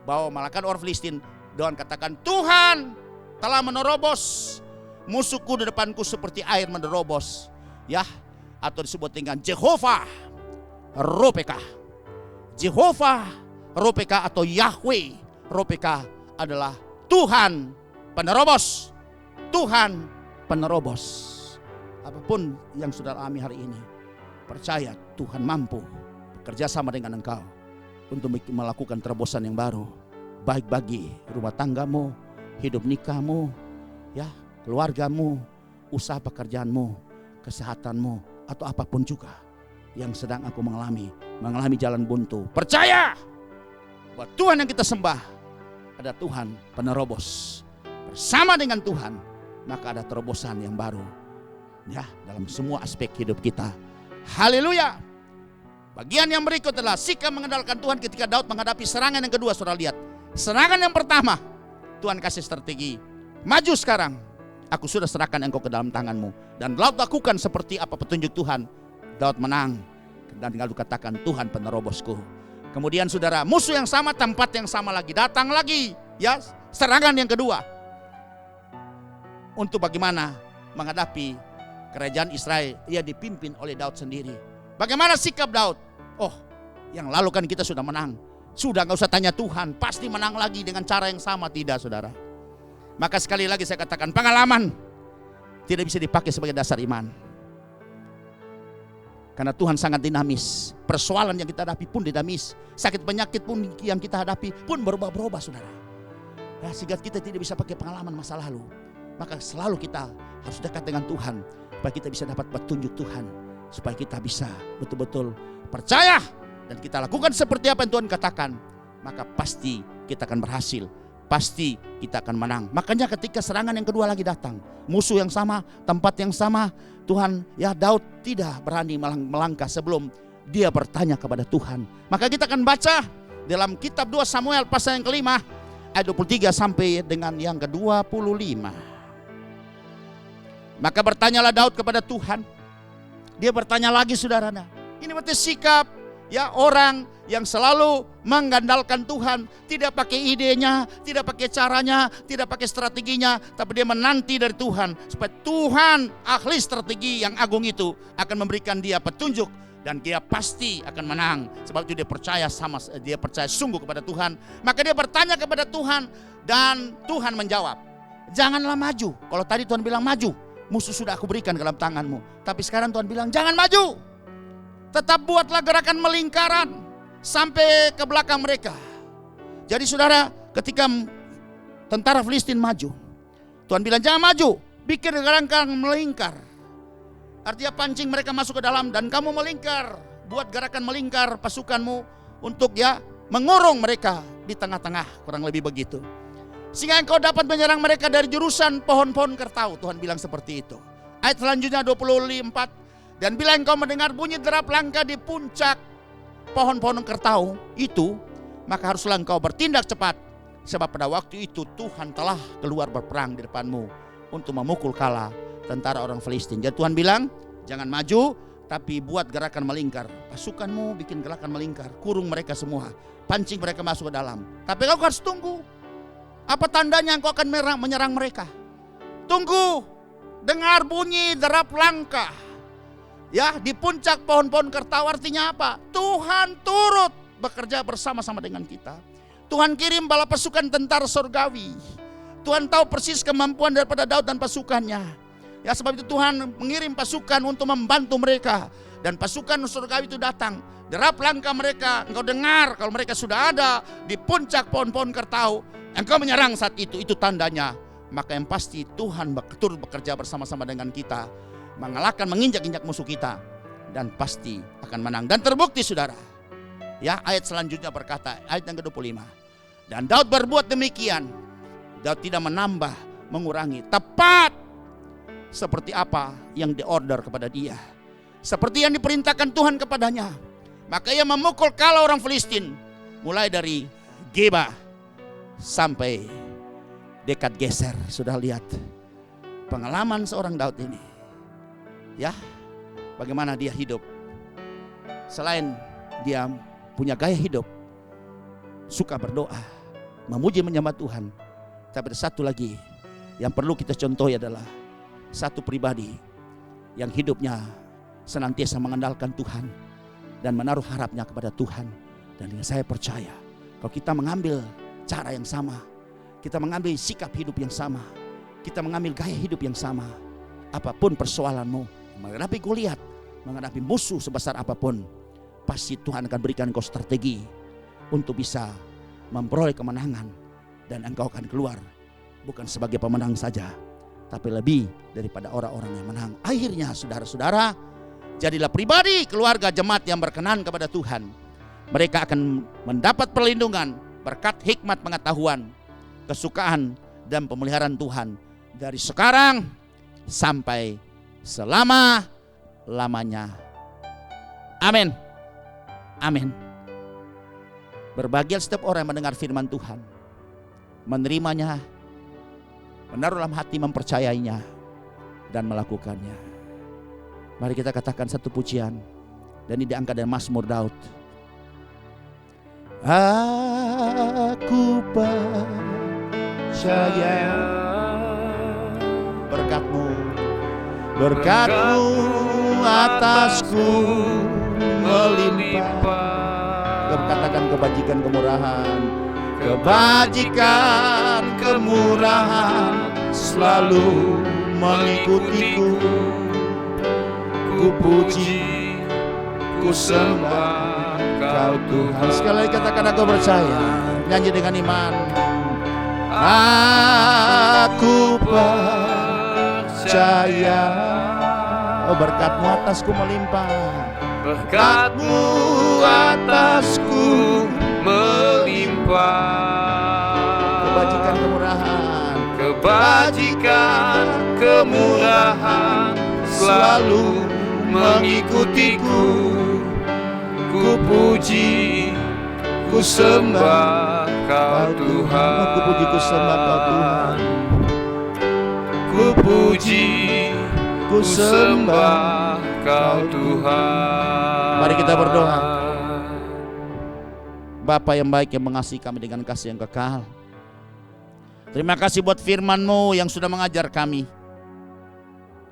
bahwa mengalahkan orang Filistin, Daud katakan Tuhan telah menerobos musuhku di depanku seperti air menerobos, atau disebut dengan Jehovah Ropeka. Jehovah Ropeka atau Yahweh Ropeka adalah Tuhan penerobos. Tuhan penerobos. Apapun yang saudara alami hari ini, percaya Tuhan mampu bekerja sama dengan engkau untuk melakukan terobosan yang baru, baik bagi rumah tanggamu, hidup nikahmu, keluargamu, usaha pekerjaanmu, kesehatanmu, atau apapun juga yang sedang aku mengalami jalan buntu. Percaya bahwa Tuhan yang kita sembah ada Tuhan penerobos. Bersama dengan Tuhan, maka ada terobosan yang baru dalam semua aspek hidup kita. Haleluya. Bagian yang berikut adalah sikap mengandalkan Tuhan ketika Daud menghadapi serangan yang kedua. Saudara lihat, serangan yang pertama Tuhan kasih strategi, maju sekarang, aku sudah serahkan engkau ke dalam tanganmu. Dan Daud lakukan seperti apa petunjuk Tuhan. Daud menang. Dan Daud katakan Tuhan penerobosku. Kemudian saudara, musuh yang sama, tempat yang sama lagi, datang lagi, serangan yang kedua. Untuk bagaimana menghadapi kerajaan Israel, ia dipimpin oleh Daud sendiri. Bagaimana sikap Daud? Oh, yang lalu kan kita sudah menang. Sudah gak usah tanya Tuhan, pasti menang lagi dengan cara yang sama. Tidak, saudara. Maka sekali lagi saya katakan, pengalaman tidak bisa dipakai sebagai dasar iman. Karena Tuhan sangat dinamis. Persoalan yang kita hadapi pun dinamis. Sakit penyakit pun yang kita hadapi pun berubah-ubah, saudara. Sehingga kita tidak bisa pakai pengalaman masa lalu. Maka selalu kita harus dekat dengan Tuhan, supaya kita bisa dapat petunjuk Tuhan, supaya kita bisa betul-betul percaya dan kita lakukan seperti apa yang Tuhan katakan. Maka pasti kita akan berhasil, pasti kita akan menang. Makanya ketika serangan yang kedua lagi datang, musuh yang sama, tempat yang sama, Tuhan, Daud tidak berani melangkah sebelum dia bertanya kepada Tuhan. Maka kita akan baca dalam kitab 2 Samuel pasal yang ke-5 ayat 23 sampai dengan yang ke-25. Maka bertanyalah Daud kepada Tuhan. Dia bertanya lagi, saudaranya. Ini berarti sikap ya orang yang selalu mengandalkan Tuhan, tidak pakai idenya, tidak pakai caranya, tidak pakai strateginya, tapi dia menanti dari Tuhan supaya Tuhan ahli strategi yang agung itu akan memberikan dia petunjuk dan dia pasti akan menang. Sebab itu dia percaya sungguh kepada Tuhan. Maka dia bertanya kepada Tuhan dan Tuhan menjawab, janganlah maju. Kalau tadi Tuhan bilang maju, musuh sudah aku berikan ke dalam tanganmu. Tapi sekarang Tuhan bilang jangan maju. Tetap buatlah gerakan melingkaran sampai ke belakang mereka. Jadi saudara, ketika tentara Filistin maju, Tuhan bilang jangan maju, bikin gerakan melingkar. Artinya pancing mereka masuk ke dalam dan kamu melingkar. Buat gerakan melingkar pasukanmu untuk mengurung mereka di tengah-tengah, kurang lebih begitu. Sehingga engkau dapat menyerang mereka dari jurusan pohon-pohon kertau. Tuhan bilang seperti itu. Ayat selanjutnya 24. Dan bila engkau mendengar bunyi derap langkah di puncak pohon-pohon kertau itu, maka haruslah engkau bertindak cepat. Sebab pada waktu itu Tuhan telah keluar berperang di depanmu untuk memukul kalah tentara orang Filistin. Jadi Tuhan bilang, jangan maju, tapi buat gerakan melingkar. Pasukanmu bikin gerakan melingkar, kurung mereka semua, pancing mereka masuk ke dalam. Tapi kau harus tunggu. Apa tandanya engkau akan menyerang mereka? Tunggu, dengar bunyi derap langkah. Ya, di puncak pohon-pohon kertau artinya apa? Tuhan turut bekerja bersama-sama dengan kita. Tuhan kirim bala pasukan tentara surgawi. Tuhan tahu persis kemampuan daripada Daud dan pasukannya. Ya, sebab itu Tuhan mengirim pasukan untuk membantu mereka. Dan pasukan surgawi itu datang. Derap langkah mereka, engkau dengar kalau mereka sudah ada di puncak pohon-pohon kertau. Engkau menyerang saat itu tandanya. Maka yang pasti Tuhan turut bekerja bersama-sama dengan kita, mengalahkan, menginjak-injak musuh kita, dan pasti akan menang. Dan terbukti saudara. Ya, ayat selanjutnya berkata, ayat yang ke-25. Dan Daud berbuat demikian. Daud tidak menambah, mengurangi. Tepat seperti apa yang diorder kepada dia. Seperti yang diperintahkan Tuhan kepadanya. Maka ia memukul kalah orang Filistin. Mulai dari Geba sampai dekat Geser. Sudah lihat pengalaman seorang Daud ini. Ya, bagaimana dia hidup. Selain dia punya gaya hidup, suka berdoa, memuji menyembah Tuhan. Tapi ada satu lagi yang perlu kita contohi adalah satu pribadi yang hidupnya senantiasa mengandalkan Tuhan dan menaruh harapnya kepada Tuhan. Dan saya percaya kalau kita mengambil cara yang sama, kita mengambil sikap hidup yang sama, kita mengambil gaya hidup yang sama, apapun persoalanmu, menghadapi Goliat, menghadapi musuh sebesar apapun, pasti Tuhan akan berikan engkau strategi untuk bisa memperoleh kemenangan. Dan engkau akan keluar bukan sebagai pemenang saja, tapi lebih daripada orang-orang yang menang. Akhirnya saudara-saudara, jadilah pribadi, keluarga, jemaat yang berkenan kepada Tuhan. Mereka akan mendapat perlindungan, berkat hikmat pengetahuan, kesukaan dan pemeliharaan Tuhan dari sekarang sampai selama-lamanya. Amin. Amin. Berbahagia setiap orang yang mendengar firman Tuhan, menerimanya, menaruh dalam hati, mempercayainya, dan melakukannya. Mari kita katakan satu pujian, dan ini diangkat dari Mazmur Daud. Aku percaya berkat-Mu atasku melimpah. Katakan kebajikan, kemurahan, kebajikan, kemurahan selalu mengikutiku. Ku puji, ku sembah Kau Tuhan. Sekali lagi katakan aku percaya, nyanyi dengan iman. Aku percaya, oh berkat-Mu atasku melimpah. Berkat-Mu atasku melimpah. Kebajikan, kemurahan, kebajikan, kemurahan selalu mengikutiku. Ku puji, ku sembah Kau Tuhan. Ku puji, ku sembah Kau Tuhan. Ku puji, ku sembah Kau Tuhan. Mari kita berdoa. Bapa yang baik yang mengasihi kami dengan kasih yang kekal. Terima kasih buat firman-Mu yang sudah mengajar kami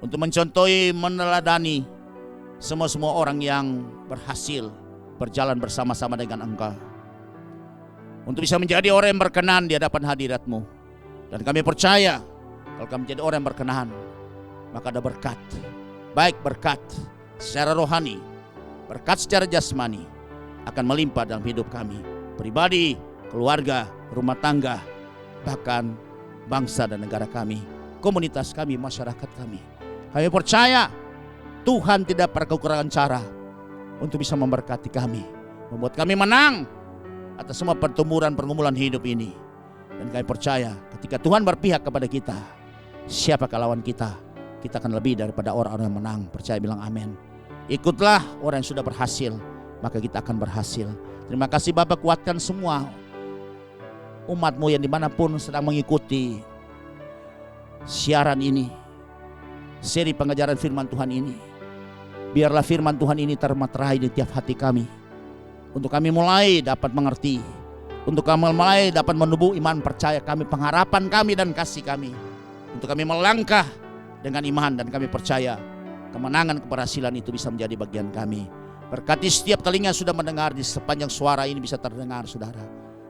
untuk mencontohi, meneladani semua orang yang berhasil berjalan bersama-sama dengan Engkau, untuk bisa menjadi orang yang berkenan di hadapan hadirat-Mu. Dan kami percaya kalau kami menjadi orang yang berkenan, maka ada berkat, baik berkat secara rohani, berkat secara jasmani akan melimpah dalam hidup kami, pribadi, keluarga, rumah tangga, bahkan bangsa dan negara kami, komunitas kami, masyarakat kami. Kami percaya Tuhan tidak pernah kekurangan cara untuk bisa memberkati kami, membuat kami menang atas semua pergumulan hidup ini. Dan kami percaya ketika Tuhan berpihak kepada kita, siapakah lawan kita? Kita akan lebih daripada orang-orang yang menang. Percaya, bilang amin. Ikutlah orang yang sudah berhasil, maka kita akan berhasil. Terima kasih Bapak, kuatkan semua umat-Mu yang dimanapun sedang mengikuti siaran ini, seri pengajaran firman Tuhan ini. Biarlah firman Tuhan ini termaterai di tiap hati kami, untuk kami mulai dapat mengerti, untuk kami mulai dapat menumbuh iman percaya kami, pengharapan kami dan kasih kami, untuk kami melangkah dengan iman. Dan kami percaya kemenangan, keberhasilan itu bisa menjadi bagian kami. Berkati setiap telinga sudah mendengar, di sepanjang suara ini bisa terdengar, saudara.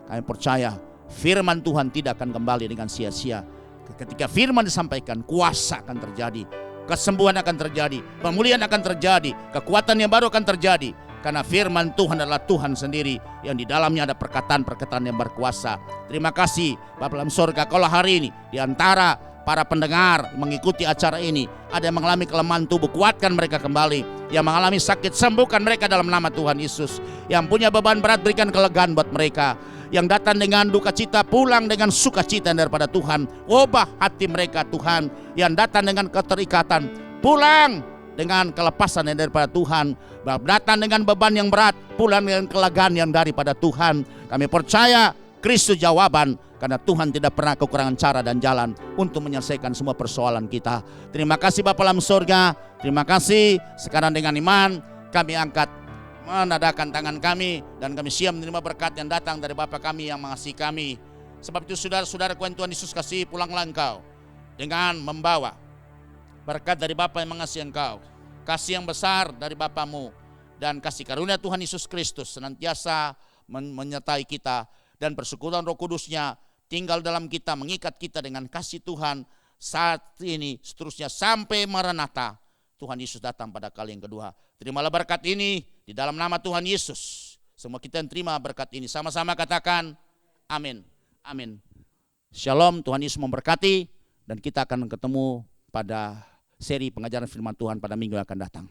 Kami percaya firman Tuhan tidak akan kembali dengan sia-sia. Ketika firman disampaikan, kuasa akan terjadi, kesembuhan akan terjadi, pemulihan akan terjadi, kekuatan yang baru akan terjadi. Karena firman Tuhan adalah Tuhan sendiri, yang di dalamnya ada perkataan-perkataan yang berkuasa. Terima kasih Bapa dalam surga, kalau hari ini di antara para pendengar mengikuti acara ini ada yang mengalami kelemahan tubuh, kuatkan mereka kembali. Yang mengalami sakit, sembuhkan mereka dalam nama Tuhan Yesus. Yang punya beban berat, berikan kelegaan buat mereka. Yang datang dengan duka cita, pulang dengan sukacita daripada Tuhan. Ubah hati mereka Tuhan. Yang datang dengan keterikatan, pulang dengan kelepasan yang daripada Tuhan. Datang dengan beban yang berat, pulang dengan kelegaan yang daripada Tuhan. Kami percaya Kristus jawaban, karena Tuhan tidak pernah kekurangan cara dan jalan untuk menyelesaikan semua persoalan kita. Terima kasih Bapa dalam surga. Terima kasih. Sekarang dengan iman kami angkat, menadahkan tangan kami, dan kami siap menerima berkat yang datang dari Bapa kami yang mengasihi kami. Sebab itu saudara-saudara, yang Tuhan Yesus kasih, pulanglah engkau dengan membawa berkat dari Bapa yang mengasihi engkau, kasih yang besar dari Bapamu, dan kasih karunia Tuhan Yesus Kristus senantiasa menyertai kita, dan persekutuan Roh Kudusnya tinggal dalam kita, mengikat kita dengan kasih Tuhan saat ini seterusnya sampai Maranatha, Tuhan Yesus datang pada kali yang kedua. Terimalah berkat ini di dalam nama Tuhan Yesus. Semua kita yang terima berkat ini sama-sama katakan amin. Amin. Shalom, Tuhan Yesus memberkati, dan kita akan ketemu pada seri pengajaran firman Tuhan pada minggu yang akan datang.